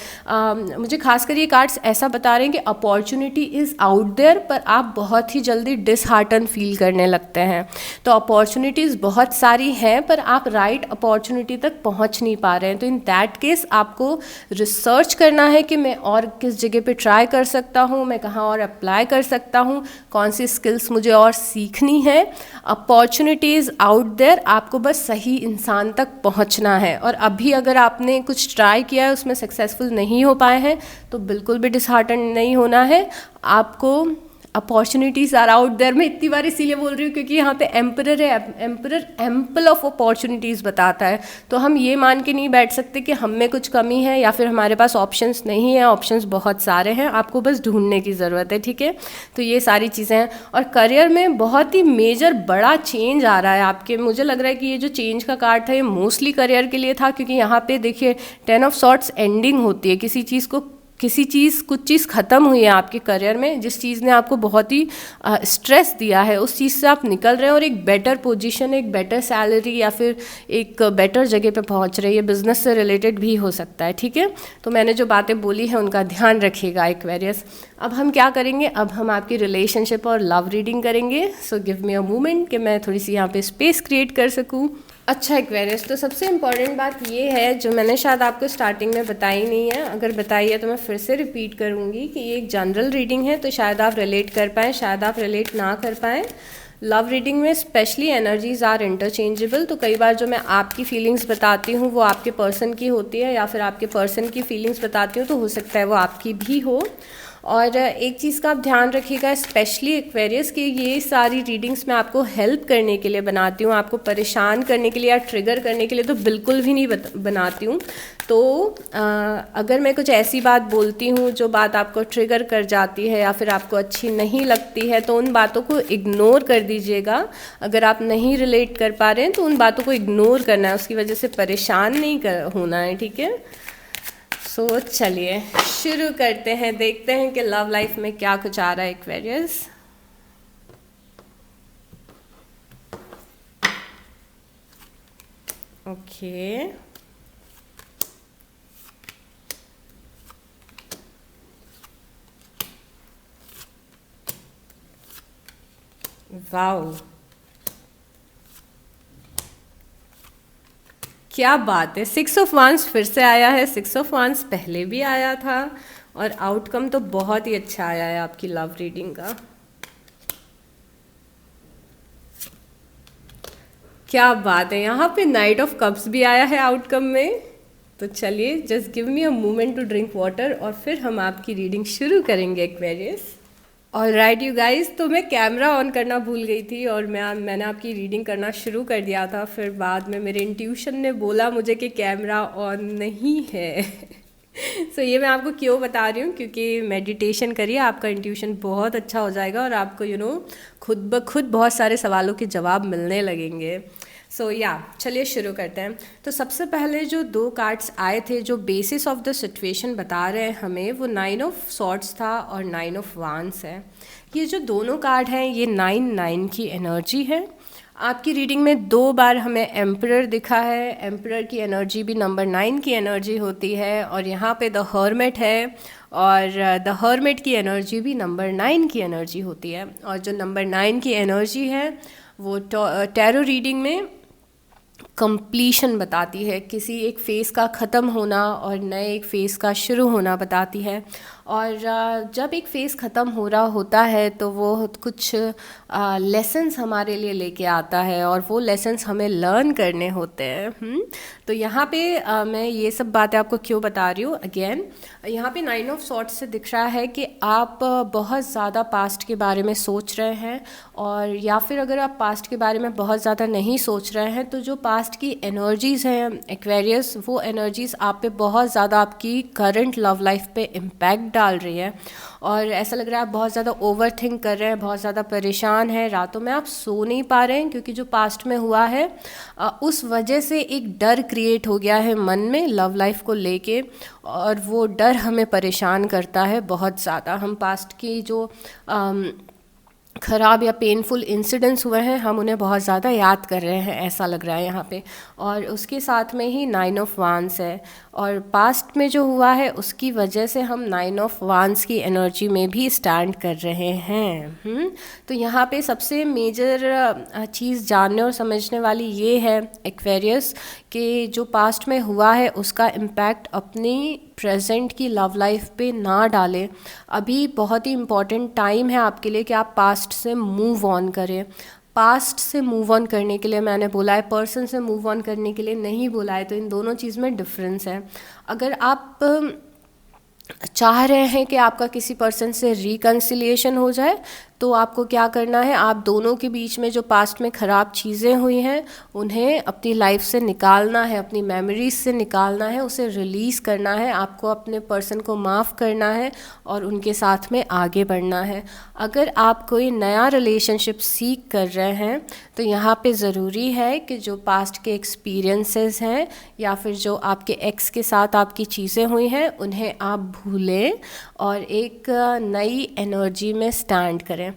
मुझे खासकर ये कार्ड्स ऐसा बता रहे हैं कि अपॉर्चुनिटी इज़ आउट देयर, पर आप बहुत ही जल्दी डिसहार्टन फील करने लगते हैं। तो अपॉर्चुनिटीज़ बहुत सारी हैं पर आप राइट अपॉर्चुनिटी तक पहुँच नहीं पा रहे हैं। तो इन दैट केस आपको रिसर्च करना है कि मैं और किस जगह पे ट्राई कर सकता हूँ, मैं कहाँ और अप्लाई कर सकता हूँ, कौन सी स्किल्स मुझे और सीखनी है। अपॉर्चुनिटीज़ आउट देयर, आपको बस सही इंसान तक पहुंचना है। और अभी अगर आपने कुछ ट्राई किया है उसमें सक्सेसफुल नहीं हो पाए हैं तो बिल्कुल भी डिसहार्टन नहीं होना है। आपको अपॉर्चुनिटीज़ आर आउट देयर, मैं इतनी बार इसीलिए बोल रही हूँ क्योंकि यहाँ पे एम्परर है। एम्परर एम्पल ऑफ अपॉर्चुनिटीज़ बताता है। तो हम ये मान के नहीं बैठ सकते कि हम में कुछ कमी है या फिर हमारे पास ऑप्शंस नहीं है। ऑप्शंस बहुत सारे हैं, आपको बस ढूंढने की ज़रूरत है, ठीक है। तो ये सारी चीज़ें हैं। और करियर में बहुत ही मेजर बड़ा चेंज आ रहा है आपके। मुझे लग रहा है कि ये जो चेंज का कार्ड था ये मोस्टली करियर के लिए था, क्योंकि यहाँ पे देखिए 10 ऑफ सॉर्ट्स एंडिंग होती है। कुछ चीज़ ख़त्म हुई है आपके करियर में, जिस चीज़ ने आपको बहुत ही स्ट्रेस दिया है, उस चीज़ से आप निकल रहे हैं और एक बेटर पोजीशन, एक बेटर सैलरी या फिर एक बेटर जगह पे पहुंच रहे हैं। ये बिज़नेस से रिलेटेड भी हो सकता है, ठीक है। तो मैंने जो बातें बोली हैं उनका ध्यान रखिएगा एक्वेरियस। अब हम क्या करेंगे, अब हम आपकी रिलेशनशिप और लव रीडिंग करेंगे। So give me a moment कि मैं थोड़ी सी यहाँ पे स्पेस क्रिएट कर सकूँ। अच्छा एक्वेरियस, तो सबसे इम्पॉर्टेंट बात ये है जो मैंने शायद आपको स्टार्टिंग में बताई नहीं है, अगर बताई है तो मैं फिर से रिपीट करूँगी कि ये एक जनरल रीडिंग है, तो शायद आप रिलेट कर पाएँ, शायद आप रिलेट ना कर पाएँ। लव रीडिंग में स्पेशली एनर्जीज आर इंटरचेंजेबल, तो कई बार जो मैं आपकी फीलिंग्स बताती हूँ वो आपके पर्सन की होती है, या फिर आपके पर्सन की फीलिंग्स बताती हूँ तो हो सकता है वो आपकी भी हो। और एक चीज़ का आप ध्यान रखिएगा स्पेशली एक्वेरियस कि ये सारी रीडिंग्स मैं आपको हेल्प करने के लिए बनाती हूँ, आपको परेशान करने के लिए या ट्रिगर करने के लिए तो बिल्कुल भी नहीं बनाती हूँ। तो अगर मैं कुछ ऐसी बात बोलती हूँ जो बात आपको ट्रिगर कर जाती है या फिर आपको अच्छी नहीं लगती है तो उन बातों को इग्नोर कर दीजिएगा। अगर आप नहीं रिलेट कर पा रहे हैं तो उन बातों को इग्नोर करना है, उसकी वजह से परेशान नहीं होना है, ठीक है। सो चलिए शुरू करते हैं, देखते हैं कि लव लाइफ में क्या कुछ आ रहा है एक्वेरियस। ओके, वाओ, क्या बात है, 6 ऑफ वांस फिर से आया है, 6 ऑफ वांस पहले भी आया था और आउटकम तो बहुत ही अच्छा आया है आपकी लव रीडिंग का। क्या बात है, यहाँ पे नाइट ऑफ कप्स भी आया है आउटकम में। तो चलिए just give me a moment to drink water और फिर हम आपकी रीडिंग शुरू करेंगे एक्वेरियस। और राइट यू गाइज, तो मैं कैमरा ऑन करना भूल गई थी और मैंने आपकी रीडिंग करना शुरू कर दिया था, फिर बाद में मेरे इंट्यूशन ने बोला मुझे कि कैमरा ऑन नहीं है। सो ये मैं आपको क्यों बता रही हूँ, क्योंकि मेडिटेशन करिए, आपका इंट्यूशन बहुत अच्छा हो जाएगा और आपको खुद ब खुद बहुत सारे सवालों के जवाब मिलने लगेंगे। सो चलिए शुरू करते हैं। तो सबसे पहले जो 2 कार्ड्स आए थे जो बेसिस ऑफ द सिचुएशन बता रहे हैं हमें, वो 9 ऑफ सॉर्ड्स था और 9 ऑफ वांस है। ये जो दोनों कार्ड हैं ये 9 की एनर्जी है। आपकी रीडिंग में 2 बार हमें एम्परर दिखा है, एम्परर की एनर्जी भी नंबर 9 की एनर्जी होती है, और यहाँ पे द हर्मिट है और द हर्मिट की एनर्जी भी नंबर 9 की एनर्जी होती है। और जो नंबर 9 की एनर्जी है वो टैरो रीडिंग में कंप्लीशन बताती है, किसी एक फ़ेज़ का ख़त्म होना और नए एक फ़ेज़ का शुरू होना बताती है। और जब एक फ़ेज़ ख़त्म हो रहा होता है तो वो कुछ लेसन्स हमारे लिए लेके आता है और वो लेसन्स हमें लर्न करने होते हैं। तो यहाँ पे मैं ये सब बातें आपको क्यों बता रही हूँ, अगेन यहाँ पे 9 ऑफ सॉर्ट्स से दिख रहा है कि आप बहुत ज़्यादा पास्ट के बारे में सोच रहे हैं, और या फिर अगर आप पास्ट के बारे में बहुत ज़्यादा नहीं सोच रहे हैं तो जो पास्ट की एनर्जीज़ हैं एक्वेरियस, वो एनर्जीज़ आप पे बहुत ज़्यादा आपकी करंट लव लाइफ पे इम्पैक्ट डाल रही है। और ऐसा लग रहा है आप बहुत ज़्यादा ओवर थिंक कर रहे हैं, बहुत ज़्यादा परेशान हैं, रातों में आप सो नहीं पा रहे हैं क्योंकि जो पास्ट में हुआ है उस वजह से एक डर क्रिएट हो गया है मन में लव लाइफ को लेके, और वो डर हमें परेशान करता है बहुत ज़्यादा। हम पास्ट की जो ख़राब या पेनफुल इंसिडेंट्स हुए हैं हम उन्हें बहुत ज़्यादा याद कर रहे हैं, ऐसा लग रहा है यहाँ पे। और उसके साथ में ही 9 ऑफ वांस है, और पास्ट में जो हुआ है उसकी वजह से हम 9 ऑफ वांस की एनर्जी में भी स्टैंड कर रहे हैं। तो यहाँ पे सबसे मेजर चीज़ जानने और समझने वाली ये है एक्वेरियस कि जो पास्ट में हुआ है उसका इम्पैक्ट अपनी प्रेजेंट की लव लाइफ पे ना डालें। अभी बहुत ही इम्पॉर्टेंट टाइम है आपके लिए कि आप पास्ट से मूव ऑन करें। पास्ट से मूव ऑन करने के लिए मैंने बोला है, पर्सन से मूव ऑन करने के लिए नहीं बोला है, तो इन दोनों चीज़ में डिफरेंस है। अगर आप चाह रहे हैं कि आपका किसी पर्सन से रिकन्सिलिएशन हो जाए तो आपको क्या करना है, आप दोनों के बीच में जो पास्ट में ख़राब चीज़ें हुई हैं उन्हें अपनी लाइफ से निकालना है, अपनी मेमोरीज से निकालना है, उसे रिलीज़ करना है, आपको अपने पर्सन को माफ़ करना है और उनके साथ में आगे बढ़ना है। अगर आप कोई नया रिलेशनशिप सीख कर रहे हैं तो यहाँ पे ज़रूरी है कि जो पास्ट के एक्सपीरियंसेस हैं या फिर जो आपके एक्स के साथ आपकी चीज़ें हुई हैं उन्हें आप भूलें और एक नई एनर्जी में स्टैंड करें।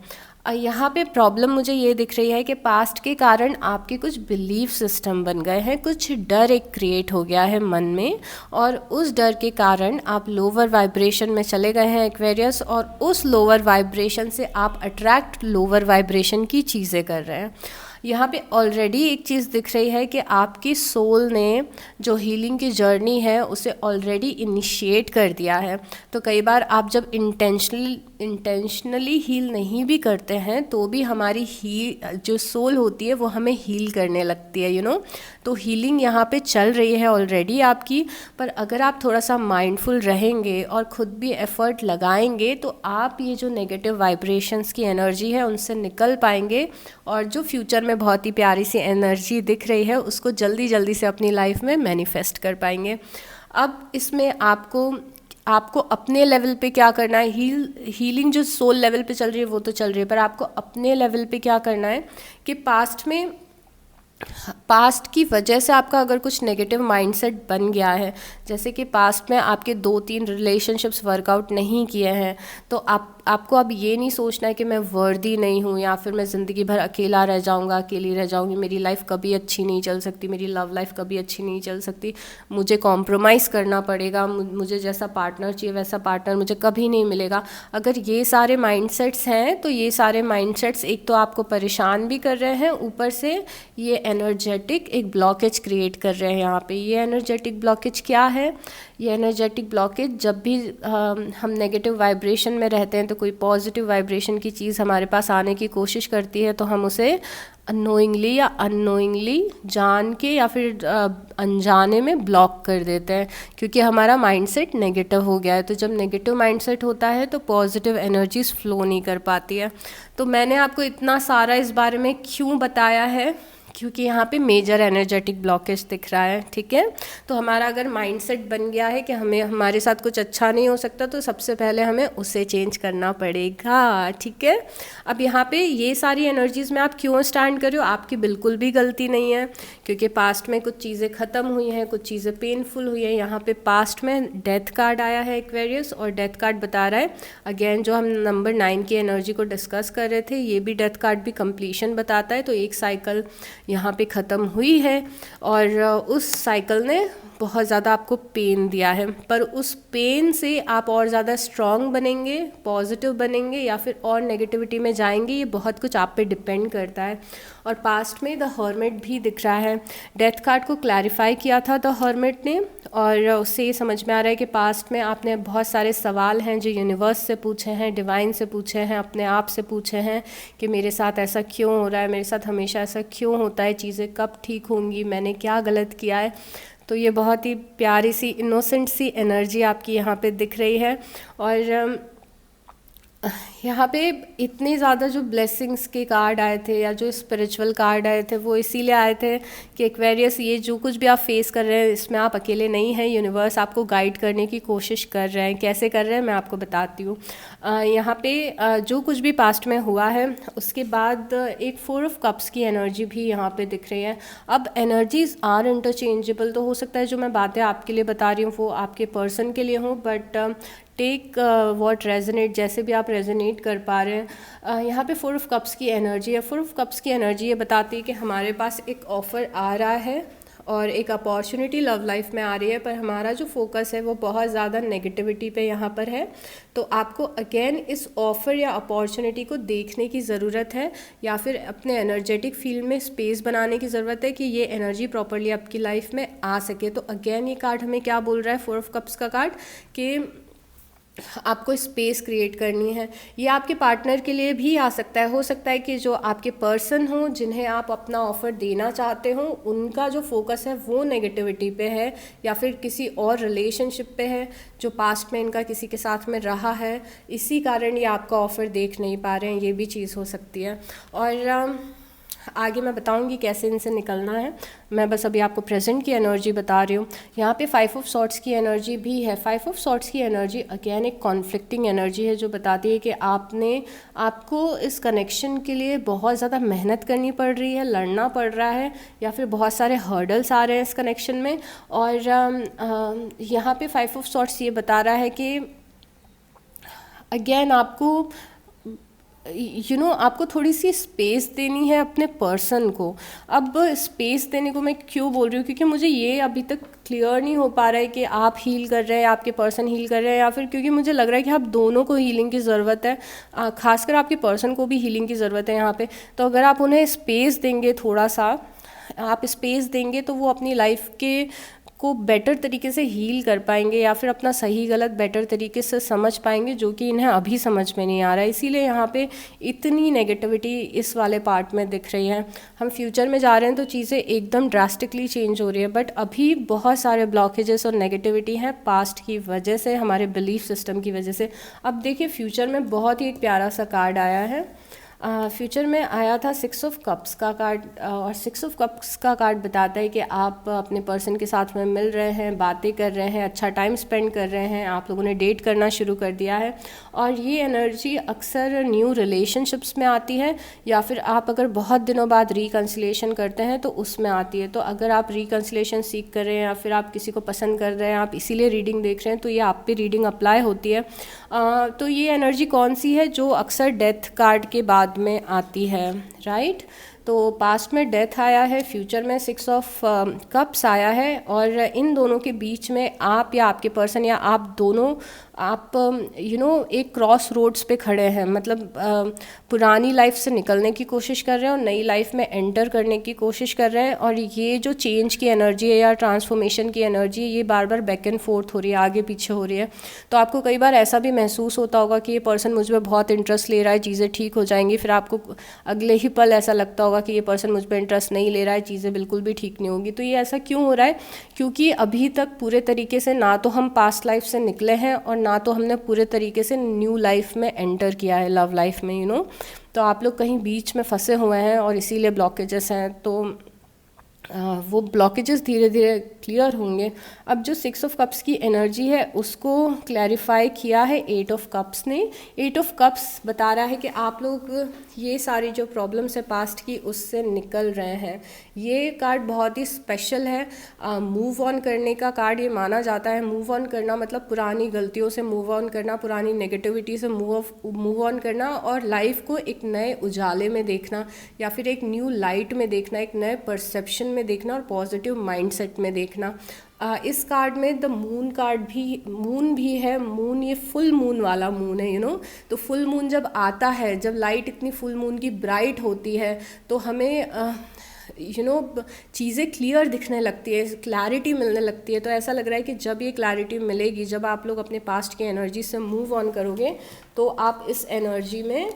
यहाँ पे प्रॉब्लम मुझे ये दिख रही है कि पास्ट के कारण आपके कुछ बिलीफ सिस्टम बन गए हैं, कुछ डर एक क्रिएट हो गया है मन में, और उस डर के कारण आप लोअर वाइब्रेशन में चले गए हैं एक्वेरियस, और उस लोअर वाइब्रेशन से आप अट्रैक्ट लोअर वाइब्रेशन की चीज़ें कर रहे हैं। यहाँ पे ऑलरेडी एक चीज़ दिख रही है कि आपकी सोल ने जो हीलिंग की जर्नी है उसे ऑलरेडी इनिशिएट कर दिया है। तो कई बार आप जब इंटेंशनली हील नहीं भी करते हैं तो भी हमारी जो सोल होती है वो हमें हील करने लगती है, तो हीलिंग यहाँ पे चल रही है ऑलरेडी आपकी। पर अगर आप थोड़ा सा माइंडफुल रहेंगे और ख़ुद भी एफर्ट लगाएंगे तो आप ये जो नेगेटिव वाइब्रेशंस की एनर्जी है उनसे निकल पाएंगे, और जो फ्यूचर में बहुत ही प्यारी सी एनर्जी दिख रही है उसको जल्दी जल्दी से अपनी लाइफ में मैनिफेस्ट कर पाएंगे। अब इसमें आपको अपने लेवल पे क्या करना है, हीलिंग जो सोल लेवल पे चल रही है वो तो चल रही है, पर आपको अपने लेवल पे क्या करना है कि पास्ट की वजह से आपका अगर कुछ नेगेटिव माइंडसेट बन गया है, जैसे कि पास्ट में आपके 2-3 रिलेशनशिप्स वर्कआउट नहीं किए हैं, तो आपको अब ये नहीं सोचना है कि मैं वर्दी नहीं हूँ या फिर मैं ज़िंदगी भर अकेला रह जाऊँगा, अकेली रह जाऊँगी, मेरी लाइफ कभी अच्छी नहीं चल सकती, मेरी लव लाइफ कभी अच्छी नहीं चल सकती, मुझे कॉम्प्रोमाइज़ करना पड़ेगा, मुझे जैसा पार्टनर चाहिए वैसा पार्टनर मुझे कभी नहीं मिलेगा। अगर ये सारे माइंडसेट्स हैं तो ये सारे माइंडसेट्स एक तो आपको परेशान भी कर रहे हैं, ऊपर से ये एनर्जेटिक एक ब्लॉकेज क्रिएट कर रहे हैं यहाँ पे। ये एनर्जेटिक ब्लॉकेज क्या है? ये एनर्जेटिक ब्लॉकेज, जब भी हम नेगेटिव वाइब्रेशन में रहते हैं तो कोई पॉजिटिव वाइब्रेशन की चीज़ हमारे पास आने की कोशिश करती है तो हम उसे अननोइंगली या अननोइंगली, जान के या फिर अनजाने में ब्लॉक कर देते हैं, क्योंकि हमारा माइंडसेट नेगेटिव हो गया है। तो जब नेगेटिव माइंडसेट होता है तो पॉजिटिव एनर्जीज फ्लो नहीं कर पाती है। तो मैंने आपको इतना सारा इस बारे में क्यों बताया है, क्योंकि यहाँ पे मेजर एनर्जेटिक ब्लॉकेज दिख रहा है, ठीक है। तो हमारा अगर माइंडसेट बन गया है कि हमारे साथ कुछ अच्छा नहीं हो सकता, तो सबसे पहले हमें उसे चेंज करना पड़ेगा, ठीक है। अब यहाँ पे ये सारी एनर्जीज़ में आप क्यों स्टैंड कर रहे हो, आपकी बिल्कुल भी गलती नहीं है, क्योंकि पास्ट में कुछ चीज़ें ख़त्म हुई हैं, कुछ चीज़ें पेनफुल हुई हैं। यहाँ पे पास्ट में डेथ कार्ड आया है एक्वेरियस, और डेथ कार्ड बता रहा है अगेन जो हम नंबर 9 की एनर्जी को डिस्कस कर रहे थे, ये भी डेथ कार्ड भी कंप्लीशन बताता है। तो एक साइकिल यहाँ पे ख़त्म हुई है और उस साइकिल ने बहुत ज़्यादा आपको पेन दिया है, पर उस पेन से आप और ज़्यादा स्ट्रॉन्ग बनेंगे, पॉजिटिव बनेंगे या फिर और नेगेटिविटी में जाएंगे, ये बहुत कुछ आप पे डिपेंड करता है। और पास्ट में द हर्मिट भी दिख रहा है, डेथ कार्ड को क्लैरिफाई किया था द हर्मिट ने, और उससे ये समझ में आ रहा है कि पास्ट में आपने बहुत सारे सवाल हैं जो यूनिवर्स से पूछे हैं, डिवाइन से पूछे हैं, अपने आप से पूछे हैं कि मेरे साथ ऐसा क्यों हो रहा है, मेरे साथ हमेशा ऐसा क्यों होता है, चीज़ें कब ठीक होंगी, मैंने क्या गलत किया है। तो ये बहुत ही प्यारी सी इनोसेंट सी एनर्जी आपकी यहाँ पे दिख रही है। और यहाँ पे इतने ज़्यादा जो ब्लेसिंग्स के कार्ड आए थे या जो स्पिरिचुअल कार्ड आए थे वो इसीलिए आए थे कि एक्वेरियस, ये जो कुछ भी आप फेस कर रहे हैं इसमें आप अकेले नहीं हैं, यूनिवर्स आपको गाइड करने की कोशिश कर रहे हैं। कैसे कर रहे हैं मैं आपको बताती हूँ। यहाँ पे जो कुछ भी पास्ट में हुआ है उसके बाद एक 4 ऑफ कप्स की एनर्जी भी यहाँ पे दिख रही है। अब एनर्जीज आर इंटरचेंजेबल, तो हो सकता है जो मैं बातें आपके लिए बता रही हूँ वो आपके पर्सन के लिए हों, बट टेक वॉट रेजोनेट, जैसे भी आप रेजोनेट कर पा रहे हैं। यहाँ पे 4 ऑफ कप्स की एनर्जी है। 4 ऑफ कप्स की एनर्जी ये बताती है कि हमारे पास एक ऑफ़र आ रहा है और एक अपॉर्चुनिटी लव लाइफ में आ रही है, पर हमारा जो फोकस है वो बहुत ज़्यादा नेगेटिविटी पे यहाँ पर है। तो आपको अगेन इस ऑफ़र या अपॉर्चुनिटी को देखने की ज़रूरत है, या फिर अपने एनर्जेटिक फील्ड में स्पेस बनाने की ज़रूरत है कि ये एनर्जी प्रॉपरली आपकी लाइफ में आ सके। तो अगेन ये कार्ड हमें क्या बोल रहा है, 4 ऑफ कप्स का कार्ड, कि आपको स्पेस क्रिएट करनी है। ये आपके पार्टनर के लिए भी आ सकता है, हो सकता है कि जो आपके पर्सन हो जिन्हें आप अपना ऑफ़र देना चाहते हो उनका जो फोकस है वो नेगेटिविटी पे है, या फिर किसी और रिलेशनशिप पे है जो पास्ट में इनका किसी के साथ में रहा है, इसी कारण ये आपका ऑफ़र देख नहीं पा रहे हैं, ये भी चीज़ हो सकती है। और आगे मैं बताऊंगी कैसे इनसे निकलना है, मैं बस अभी आपको प्रेजेंट की एनर्जी बता रही हूँ। यहाँ पे 5 ऑफ सॉर्ट्स की एनर्जी भी है। 5 ऑफ सॉर्ट्स की एनर्जी अगेन एक कॉन्फ्लिक्टिंग एनर्जी है जो बताती है कि आपको इस कनेक्शन के लिए बहुत ज़्यादा मेहनत करनी पड़ रही है, लड़ना पड़ रहा है, या फिर बहुत सारे हर्डल्स आ रहे हैं इस कनेक्शन में। और यहाँ पे 5 ऑफ सॉर्ट्स ये बता रहा है कि अगेन आपको आपको थोड़ी सी स्पेस देनी है अपने पर्सन को। अब स्पेस देने को मैं क्यों बोल रही हूँ, क्योंकि मुझे ये अभी तक क्लियर नहीं हो पा रहा है कि आप हील कर रहे हैं, आपके पर्सन हील कर रहे हैं, या फिर क्योंकि मुझे लग रहा है कि आप दोनों को हीलिंग की ज़रूरत है, खासकर आपके पर्सन को भी हीलिंग की ज़रूरत है यहाँ पे। तो अगर आप उन्हें स्पेस देंगे, थोड़ा सा आप स्पेस देंगे, तो वो अपनी लाइफ के को बेटर तरीके से हील कर पाएंगे, या फिर अपना सही गलत बेटर तरीके से समझ पाएंगे, जो कि इन्हें अभी समझ में नहीं आ रहा है। इसीलिए यहाँ पे इतनी नेगेटिविटी इस वाले पार्ट में दिख रही है। हम फ्यूचर में जा रहे हैं तो चीज़ें एकदम ड्रास्टिकली चेंज हो रही है, बट अभी बहुत सारे ब्लॉकेजेस और नेगेटिविटी हैं पास्ट की वजह से, हमारे बिलीफ सिस्टम की वजह से। अब देखिए फ्यूचर में बहुत ही एक प्यारा सा कार्ड आया है। फ्यूचर में आया था 6 ऑफ कप्स का कार्ड, और 6 ऑफ कप्स का कार्ड बताता है कि आप अपने पर्सन के साथ में मिल रहे हैं, बातें कर रहे हैं, अच्छा टाइम स्पेंड कर रहे हैं, आप लोगों ने डेट करना शुरू कर दिया है। और ये एनर्जी अक्सर न्यू रिलेशनशिप्स में आती है, या फिर आप अगर बहुत दिनों बाद रिकन्सिलेशन करते हैं तो उसमें आती है। तो अगर आप रिकन्सिलेशन सीख कर रहे हैं, या फिर आप किसी को पसंद कर रहे हैं, आप इसीलिए रीडिंग देख रहे हैं, तो ये आप पे रीडिंग अप्लाई होती है। तो ये एनर्जी कौन सी है, जो अक्सर डेथ कार्ड के बाद में आती है, राइट। तो पास्ट में डेथ आया है, फ्यूचर में 6 ऑफ कप्स आया है, और इन दोनों के बीच में आप या आपके पर्सन या आप दोनों आप एक क्रॉस रोड्स पे खड़े हैं। मतलब पुरानी लाइफ से निकलने की कोशिश कर रहे हैं और नई लाइफ में एंटर करने की कोशिश कर रहे हैं। और ये जो चेंज की एनर्जी है या ट्रांसफॉर्मेशन की एनर्जी है, ये बार बार बैक एंड फोर्थ हो रही है, आगे पीछे हो रही है। तो आपको कई बार ऐसा भी महसूस होता होगा कि ये पर्सन मुझ पर बहुत इंटरेस्ट ले रहा है, चीज़ें ठीक हो जाएंगी, फिर आपको अगले ही पल ऐसा लगता होगा कि ये पर्सन मुझ पर इंटरेस्ट नहीं ले रहा है, चीज़ें बिल्कुल भी ठीक नहीं होंगी। तो ये ऐसा क्यों हो रहा है, क्योंकि अभी तक पूरे तरीके से ना तो हम पास्ट लाइफ से निकले हैं, और ना तो हमने पूरे तरीके से न्यू लाइफ में एंटर किया है, लव लाइफ में। तो आप लोग कहीं बीच में फंसे हुए हैं और इसीलिए ब्लॉकेजेस हैं। तो वो ब्लॉकेजेस धीरे धीरे क्लियर होंगे। अब जो 6 ऑफ कप्स की एनर्जी है उसको क्लैरिफाई किया है 8 ऑफ कप्स ने। 8 ऑफ कप्स बता रहा है कि आप लोग ये सारी जो प्रॉब्लम्स है पास्ट की, उससे निकल रहे हैं। ये कार्ड बहुत ही स्पेशल है, मूव ऑन करने का कार्ड ये माना जाता है। मूव ऑन करना मतलब पुरानी गलतियों से मूव ऑन करना, पुरानी नेगेटिविटी से मूव ऑन करना, और लाइफ को एक नए उजाले में देखना, या फिर एक न्यू लाइट में देखना, एक नए परसेप्शन में देखना, और पॉजिटिव माइंडसेट में देखना। इस कार्ड में द मून कार्ड भी, मून भी है। मून ये फुल मून वाला मून है, तो फुल मून जब आता है, जब लाइट इतनी फुल मून की ब्राइट होती है, तो हमें चीज़ें क्लियर दिखने लगती है, क्लैरिटी मिलने लगती है। तो ऐसा लग रहा है कि जब ये क्लैरिटी मिलेगी, जब आप लोग अपने पास्ट की एनर्जी से मूव ऑन करोगे, तो आप इस एनर्जी में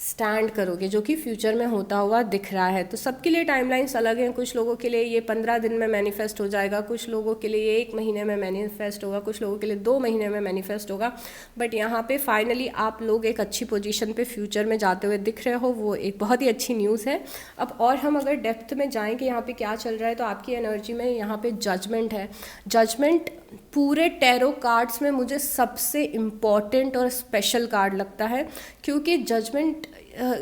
स्टैंड करोगे, जो कि फ्यूचर में होता हुआ दिख रहा है। तो सबके लिए टाइमलाइंस अलग हैं। कुछ लोगों के लिए ये 15 दिन में मैनिफेस्ट हो जाएगा, कुछ लोगों के लिए ये 1 महीने में मैनिफेस्ट होगा, कुछ लोगों के लिए 2 महीने में मैनिफेस्ट होगा। बट यहाँ पे फाइनली आप लोग एक अच्छी पोजीशन पे फ्यूचर में जाते हुए दिख रहे हो, वो एक बहुत ही अच्छी न्यूज़ है। अब और हम अगर डेप्थ में जाएँ कि यहाँ पे क्या चल रहा है, तो आपकी एनर्जी में यहाँ पे जजमेंट है। जजमेंट पूरे टैरो कार्ड्स में मुझे सबसे इम्पॉर्टेंट और स्पेशल कार्ड लगता है, क्योंकि जजमेंट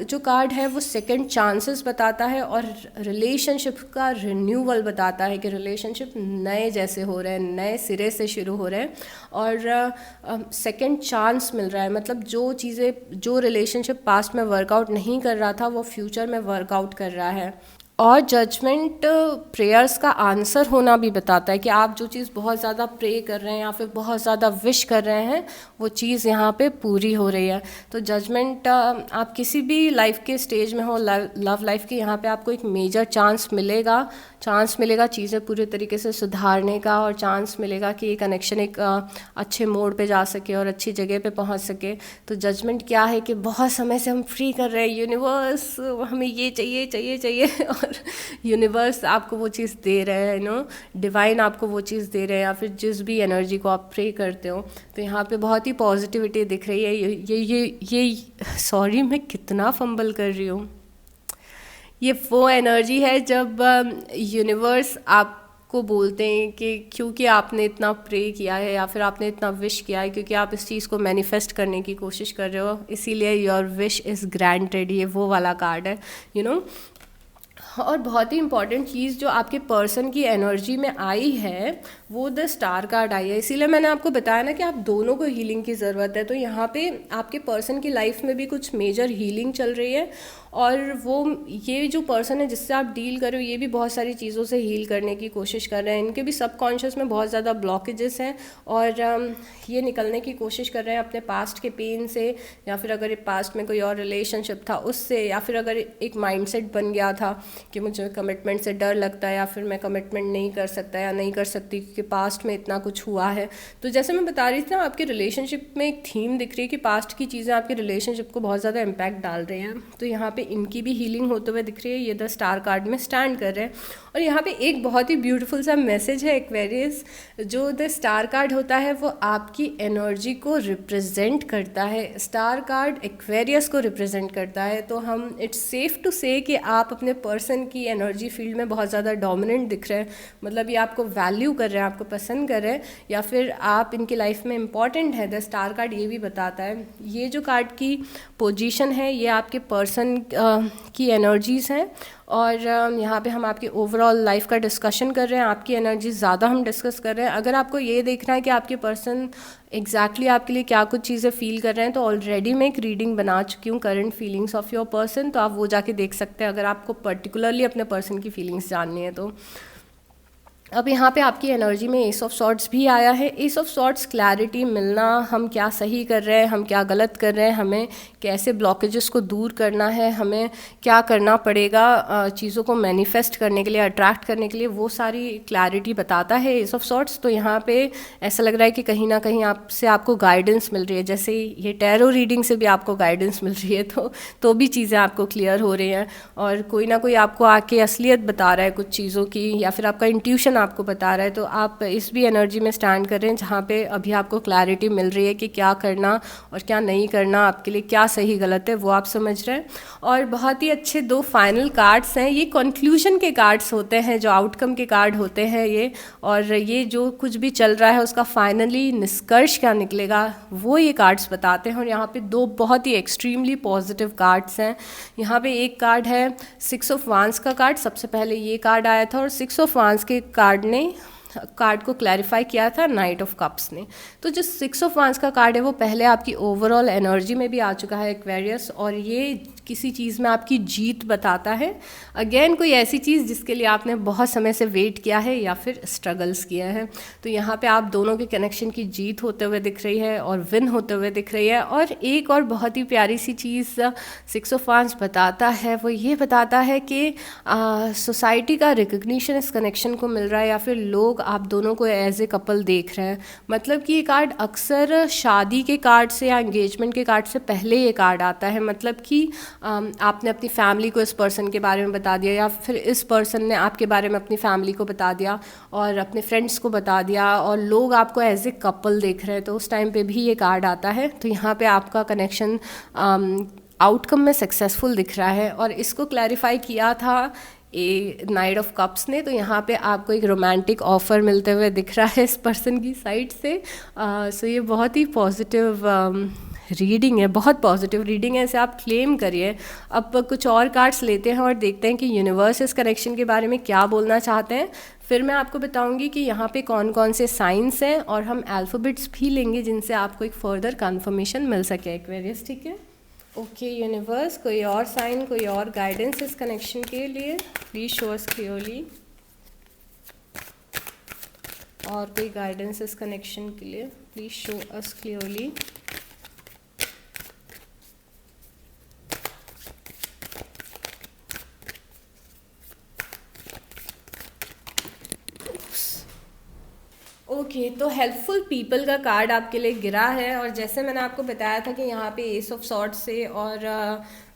जो कार्ड है वो सेकंड चांसेस बताता है, और रिलेशनशिप का रिन्यूअल बताता है कि रिलेशनशिप नए जैसे हो रहे हैं, नए सिरे से शुरू हो रहे हैं, और सेकंड चांस मिल रहा है। मतलब जो चीज़ें, जो रिलेशनशिप पास्ट में वर्कआउट नहीं कर रहा था, वो फ्यूचर में वर्कआउट कर रहा है। और जजमेंट प्रेयर्स का आंसर होना भी बताता है कि आप जो चीज़ बहुत ज़्यादा प्रे कर रहे हैं या फिर बहुत ज़्यादा विश कर रहे हैं, वो चीज़ यहाँ पे पूरी हो रही है। तो जजमेंट, आप किसी भी लाइफ के स्टेज में हो, लव लाइफ की, यहाँ पे आपको एक मेजर चांस मिलेगा चीज़ें पूरे तरीके से सुधारने का, और चांस मिलेगा कि ये कनेक्शन एक अच्छे मोड़ पे जा सके और अच्छी जगह पे पहुँच सके। तो जजमेंट क्या है कि बहुत समय से हम फ्री कर रहे हैं, यूनिवर्स हमें ये चाहिए चाहिए चाहिए, और यूनिवर्स आपको वो चीज़ दे रहे हैं, डिवाइन आपको वो चीज़ दे रहे हैं, या फिर जिस भी एनर्जी को आप प्रे करते हो। तो यहाँ पे बहुत ही पॉजिटिविटी दिख रही है। ये सॉरी मैं कितना फंबल कर रही हूँ। ये वो एनर्जी है जब यूनिवर्स आपको बोलते हैं कि क्योंकि आपने इतना प्रे किया है या फिर आपने इतना विश किया है, क्योंकि आप इस चीज़ को मैनिफेस्ट करने की कोशिश कर रहे हो, इसीलिए योर विश इज़ ग्रांटेड। ये वो वाला कार्ड है, और बहुत ही इंपॉर्टेंट चीज़ जो आपके पर्सन की एनर्जी में आई है वो द स्टार कार्ड आई है। इसीलिए मैंने आपको बताया ना कि आप दोनों को हीलिंग की ज़रूरत है। तो यहाँ पे आपके पर्सन की लाइफ में भी कुछ मेजर हीलिंग चल रही है, और वो ये जो पर्सन है जिससे आप डील कर रहे हो ये भी बहुत सारी चीज़ों से हील करने की कोशिश कर रहे हैं। इनके भी सबकॉन्शियस में बहुत ज़्यादा ब्लॉकेजेस हैं, और ये निकलने की कोशिश कर रहे हैं अपने पास्ट के पेन से, या फिर अगर पास्ट में कोई और रिलेशनशिप था उससे, या फिर अगर एक माइंडसेट बन गया था कि मुझे कमिटमेंट से डर लगता है, या फिर मैं कमिटमेंट नहीं कर सकता या नहीं कर सकती क्योंकि पास्ट में इतना कुछ हुआ है। तो जैसे मैं बता रही थी ना, आपके रिलेशनशिप में एक थीम दिख रही है कि पास्ट की चीज़ें आपके रिलेशनशिप को बहुत ज़्यादा इम्पैक्ट डाल रही हैं। तो यहाँ पे इनकी भी हीलिंग होते हुए दिख रही है, ये द स्टार कार्ड में स्टैंड कर रहे हैं। और यहाँ पे एक बहुत ही ब्यूटीफुल सा मैसेज है एक्वेरियस। जो द स्टार कार्ड होता है वो आपकी एनर्जी को रिप्रेजेंट करता है। स्टार कार्ड एक्वेरियस को रिप्रेजेंट करता है। तो हम इट्स सेफ टू से कि आप अपने पर्सन की एनर्जी फील्ड में बहुत ज़्यादा डोमिनेंट दिख रहे हैं, मतलब ये आपको वैल्यू कर रहे हैं, आपको पसंद कर रहे हैं, या फिर आप इनकी लाइफ में इंपॉर्टेंट है। द स्टार कार्ड ये भी बताता है, ये जो कार्ड की पोजीशन है ये आपके पर्सन की एनर्जीज़ हैं। और यहाँ पे हम आपकी ओवरऑल लाइफ का डिस्कशन कर रहे हैं, आपकी एनर्जी ज़्यादा हम डिस्कस कर रहे हैं। अगर आपको ये देखना है कि आपके पर्सन एग्जैक्टली आपके लिए क्या कुछ चीज़ें फील कर रहे हैं, तो ऑलरेडी मैं एक रीडिंग बना चुकी हूँ current feelings of your person, तो आप वो जाके देख सकते हैं अगर आपको पर्टिकुलरली अपने पर्सन की फीलिंग्स जाननी है तो। अब यहाँ पे आपकी एनर्जी में एस ऑफ सॉर्ट्स भी आया है। एस ऑफ सॉर्ट्स क्लैरिटी मिलना, हम क्या सही कर रहे हैं, हम क्या गलत कर रहे हैं, हमें कैसे ब्लॉकेजेस को दूर करना है, हमें क्या करना पड़ेगा चीज़ों को मैनिफेस्ट करने के लिए, अट्रैक्ट करने के लिए, वो सारी क्लैरिटी बताता है एस ऑफ सॉर्ट्स। तो यहाँ पे ऐसा लग रहा है कि कहीं ना कहीं आपसे आपको गाइडेंस मिल रही है, जैसे ये टैरो रीडिंग से भी आपको गाइडेंस मिल रही है, तो भी चीज़ें आपको क्लियर हो रही हैं, और कोई ना कोई आपको आके असलियत बता रहा है कुछ चीज़ों की, या फिर आपका इंट्यूशन आपको बता रहा है। तो आप इस भी एनर्जी में स्टैंड कर रहे हैं जहाँ पे अभी आपको क्लैरिटी मिल रही है कि क्या करना और क्या नहीं करना, आपके लिए क्या सही गलत है वो आप समझ रहे हैं। और बहुत ही अच्छे 2 फाइनल कार्ड्स हैं, ये कंक्लूजन के कार्ड्स होते हैं, जो आउटकम के कार्ड होते हैं ये, और ये जो कुछ भी चल रहा है उसका फाइनली निष्कर्ष क्या निकलेगा वो ये कार्ड्स बताते हैं। और यहाँ पे 2 बहुत ही एक्सट्रीमली पॉजिटिव कार्ड्स हैं। यहाँ पे एक कार्ड है 6 ऑफ वांस का कार्ड, सबसे पहले ये कार्ड आया था, और 6 ऑफ वांस के कार्ड को क्लैरिफाई किया था नाइट ऑफ कप्स ने। तो जो 6 ऑफ वांस का कार्ड है वो पहले आपकी ओवरऑल एनर्जी में भी आ चुका है एक्वेरियस, और ये किसी चीज़ में आपकी जीत बताता है। अगेन कोई ऐसी चीज़ जिसके लिए आपने बहुत समय से वेट किया है या फिर स्ट्रगल्स किया है। तो यहाँ पे आप दोनों के कनेक्शन की जीत होते हुए दिख रही है और विन होते हुए दिख रही है। और एक और बहुत ही प्यारी सी चीज़ 6 ऑफ वांस बताता है, वो ये बताता है कि सोसाइटी का रिकग्निशन इस कनेक्शन को मिल रहा है, या फिर लोग आप दोनों को एज ए कपल देख रहे हैं। मतलब कि ये कार्ड अक्सर शादी के कार्ड से या एंगेजमेंट के कार्ड से पहले ये कार्ड आता है। मतलब कि आपने अपनी फैमिली को इस पर्सन के बारे में बता दिया, या फिर इस पर्सन ने आपके बारे में अपनी फैमिली को बता दिया और अपने फ्रेंड्स को बता दिया, और लोग आपको एज ए कपल देख रहे हैं, तो उस टाइम पे भी ये कार्ड आता है। तो यहाँ पे आपका कनेक्शन आउटकम में सक्सेसफुल दिख रहा है, और इसको क्लैरिफाई किया था नाइट ऑफ कप्स ने। तो यहाँ पे आपको एक रोमांटिक ऑफर मिलते हुए दिख रहा है इस पर्सन की साइड से। सो ये बहुत ही पॉजिटिव रीडिंग है, बहुत पॉजिटिव रीडिंग है, इसे आप क्लेम करिए। अब कुछ और कार्ड्स लेते हैं और देखते हैं कि यूनिवर्स इस कनेक्शन के बारे में क्या बोलना चाहते हैं। फिर मैं आपको बताऊंगी कि यहाँ पे कौन कौन से साइंस हैं, और हम अल्फ़ाबेट्स भी लेंगे जिनसे आपको एक फर्दर कन्फर्मेशन मिल सके एक्वेरियस, ठीक है। ओके यूनिवर्स, कोई और साइन, कोई और गाइडेंस इस कनेक्शन के लिए प्लीज़ शो अस क्लियरली, और कोई गाइडेंस इस कनेक्शन के लिए please show us clearly. Okay तो हेल्पफुल पीपल का कार्ड आपके लिए गिरा है, और जैसे मैंने आपको बताया था कि यहाँ पे एस ऑफ सॉर्ट्स से और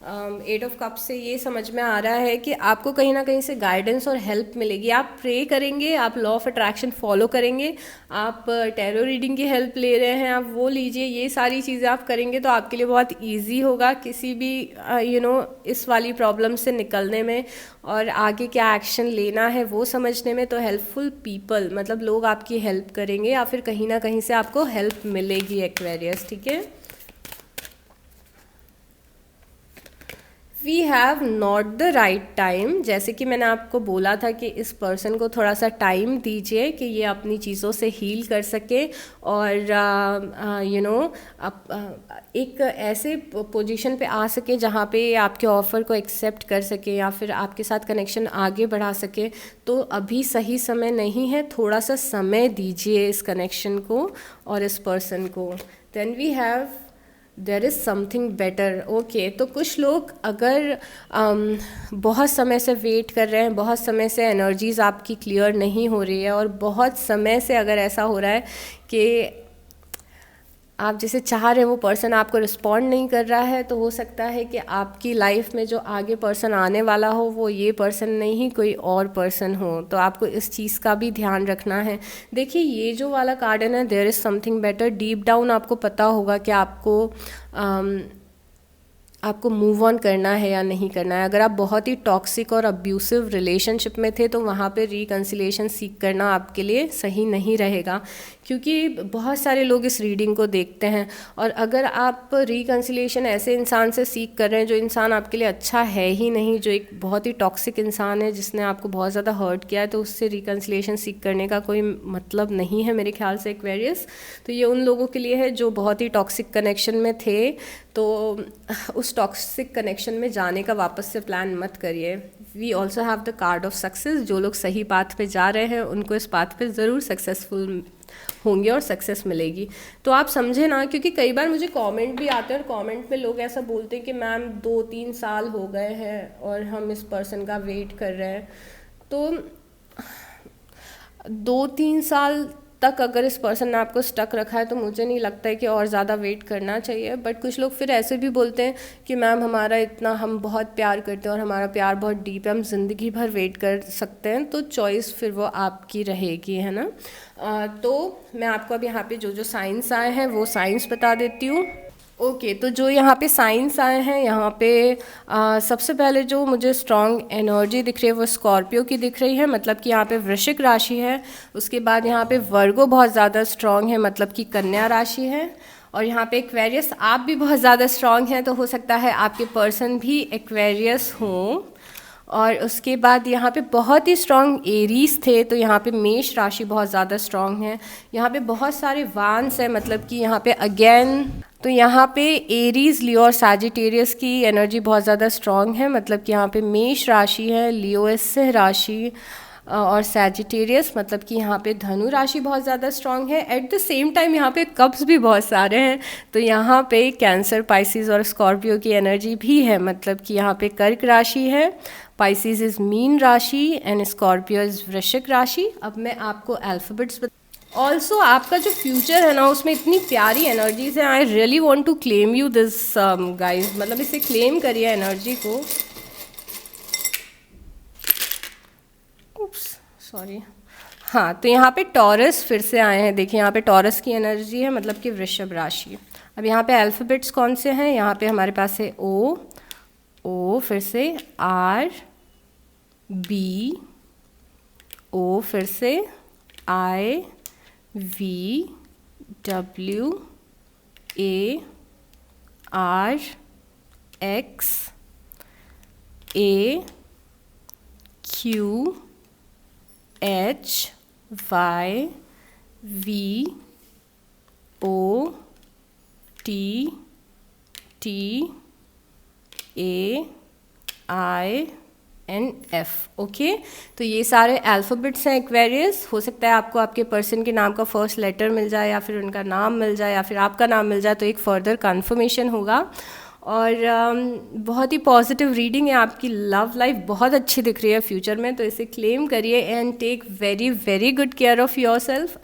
8 ऑफ कप्स से ये समझ में आ रहा है कि आपको कहीं ना कहीं से गाइडेंस और हेल्प मिलेगी। आप प्रे करेंगे, आप लॉ ऑफ अट्रैक्शन फॉलो करेंगे, आप टैरो रीडिंग की हेल्प ले रहे हैं, आप वो लीजिए, ये सारी चीज़ें आप करेंगे तो आपके लिए बहुत ईजी होगा किसी भी इस वाली प्रॉब्लम से निकलने में, और आगे क्या एक्शन लेना है वो समझने में। तो हेल्पफुल पीपल मतलब लोग आपकी हेल्प करेंगे, या फिर कहीं ना कहीं से आपको हेल्प मिलेगी एक्वेरियस, ठीक है। We have not the right time. जैसे कि मैंने आपको बोला था कि इस पर्सन को थोड़ा सा टाइम दीजिए कि ये अपनी चीज़ों से हील कर सके और एक ऐसे पोजीशन पे आ सके जहाँ पे आपके ऑफ़र को एक्सेप्ट कर सके या फिर आपके साथ कनेक्शन आगे बढ़ा सके। तो अभी सही समय नहीं है, थोड़ा सा समय दीजिए इस कनेक्शन को और इस पर्सन को। Then we have there is something better. Okay, तो कुछ लोग अगर बहुत समय से वेट कर रहे हैं, बहुत समय से एनर्जीज आपकी क्लियर नहीं हो रही है और बहुत समय से अगर ऐसा हो रहा है कि आप जिसे चाह रहे हैं वो पर्सन आपको रिस्पॉन्ड नहीं कर रहा है, तो हो सकता है कि आपकी लाइफ में जो आगे पर्सन आने वाला हो वो ये पर्सन नहीं कोई और पर्सन हो। तो आपको इस चीज़ का भी ध्यान रखना है। देखिए, ये जो वाला कार्ड है ना, there is something better, deep down आपको पता होगा कि आपको मूव ऑन करना है या नहीं करना है। अगर आप बहुत ही टॉक्सिक और अब्यूसिव रिलेशनशिप में थे तो वहाँ पे रिकन्सिलिएशन सीख करना आपके लिए सही नहीं रहेगा, क्योंकि बहुत सारे लोग इस रीडिंग को देखते हैं। और अगर आप रिकन्सिलिएशन ऐसे इंसान से सीख कर रहे हैं जो इंसान आपके लिए अच्छा है ही नहीं, जो एक बहुत ही टॉक्सिक इंसान है जिसने आपको बहुत ज़्यादा हर्ट किया है, तो उससे रिकन्सिलिएशन सीख करने का कोई मतलब नहीं है मेरे ख्याल से एक्वेरियस। तो ये उन लोगों के लिए है जो बहुत ही टॉक्सिक कनेक्शन में थे, तो उस टॉक्सिक कनेक्शन में जाने का वापस से प्लान मत करिए। We also have the card of success. जो लोग सही पाथ पे जा रहे हैं उनको इस पाथ पे ज़रूर सक्सेसफुल होंगे और सक्सेस मिलेगी। तो आप समझे ना, क्योंकि कई बार मुझे कमेंट भी आते हैं और कमेंट में लोग ऐसा बोलते हैं कि मैम 2-3 साल हो गए हैं और हम इस पर्सन का वेट कर रहे हैं। तो 2-3 साल तक अगर इस पर्सन ने आपको स्टक रखा है तो मुझे नहीं लगता है कि और ज़्यादा वेट करना चाहिए। बट कुछ लोग फिर ऐसे भी बोलते हैं कि मैम हम बहुत प्यार करते हैं और हमारा प्यार बहुत डीप है, हम ज़िंदगी भर वेट कर सकते हैं। तो चॉइस फिर वो आपकी रहेगी, है ना। तो मैं आपको अब यहाँ पे जो जो साइंस आए हैं वो साइंस बता देती हूँ। ओके, तो जो यहाँ पे साइंस आए हैं, यहाँ पे सबसे पहले जो मुझे स्ट्रॉन्ग एनर्जी दिख रही है वो स्कॉर्पियो की दिख रही है, मतलब कि यहाँ पे वृश्चिक राशि है। उसके बाद यहाँ पे वर्गो बहुत ज़्यादा स्ट्रॉन्ग है, मतलब कि कन्या राशि है। और यहाँ पे एक्वेरियस आप भी बहुत ज़्यादा स्ट्रॉन्ग हैं, तो हो सकता है आपके पर्सन भी एक्वेरियस हों। और उसके बाद यहाँ पे बहुत ही स्ट्रॉन्ग एरीज थे, तो यहाँ पे मेष राशि बहुत ज़्यादा स्ट्रॉन्ग है। यहाँ पे बहुत सारे वान्स हैं, मतलब कि यहाँ पे अगेन तो यहाँ पे एरीज, लियो और सैजिटेरियस की एनर्जी बहुत ज़्यादा स्ट्रॉन्ग है, मतलब कि यहाँ पे मेष राशि है, लियो सिंह राशि और सैजिटेरियस, मतलब कि यहाँ पे धनु राशि बहुत ज़्यादा स्ट्रॉन्ग है। एट द सेम टाइम यहाँ पे कप्स भी बहुत सारे हैं, तो यहाँ पे कैंसर, पाइसिस और स्कॉर्पियो की एनर्जी भी है, मतलब कि यहाँ पे कर्क राशि है, पाइसिस इज़ मीन राशि एंड स्कॉर्पियो इज़ वृश्चिक राशि। अब मैं आपको अल्फ़ाबेट्स ऑल्सो आपका जो फ्यूचर है ना उसमें इतनी प्यारी एनर्जीज हैं। I really want to claim you this guys, मतलब इसे क्लेम करिए एनर्जी को। Oops, sorry. हाँ, तो यहाँ पे टॉरस फिर से आए हैं। देखिए यहाँ पे टॉरस की एनर्जी है, मतलब कि वृषभ राशि। अब यहाँ पे अल्फ़ाबेट्स कौन से हैं, यहाँ पे हमारे पास है ओ, फिर से R, B, O, फिर से I, V, W, A, R, X, A, Q, H, Y, V, O, T, T, A, I and F। Okay, तो ये सारे अल्फ़ाबेट्स हैं एक्वेरियस। हो सकता है आपको आपके पर्सन के नाम का फर्स्ट लेटर मिल जाए या फिर उनका नाम मिल जाए या फिर आपका नाम मिल जाए, तो एक फर्दर कन्फर्मेशन होगा। और बहुत ही पॉजिटिव रीडिंग है। आपकी लव लाइफ बहुत अच्छी दिख रही है फ्यूचर में, तो इसे क्लेम करिए and take very very good care of your self.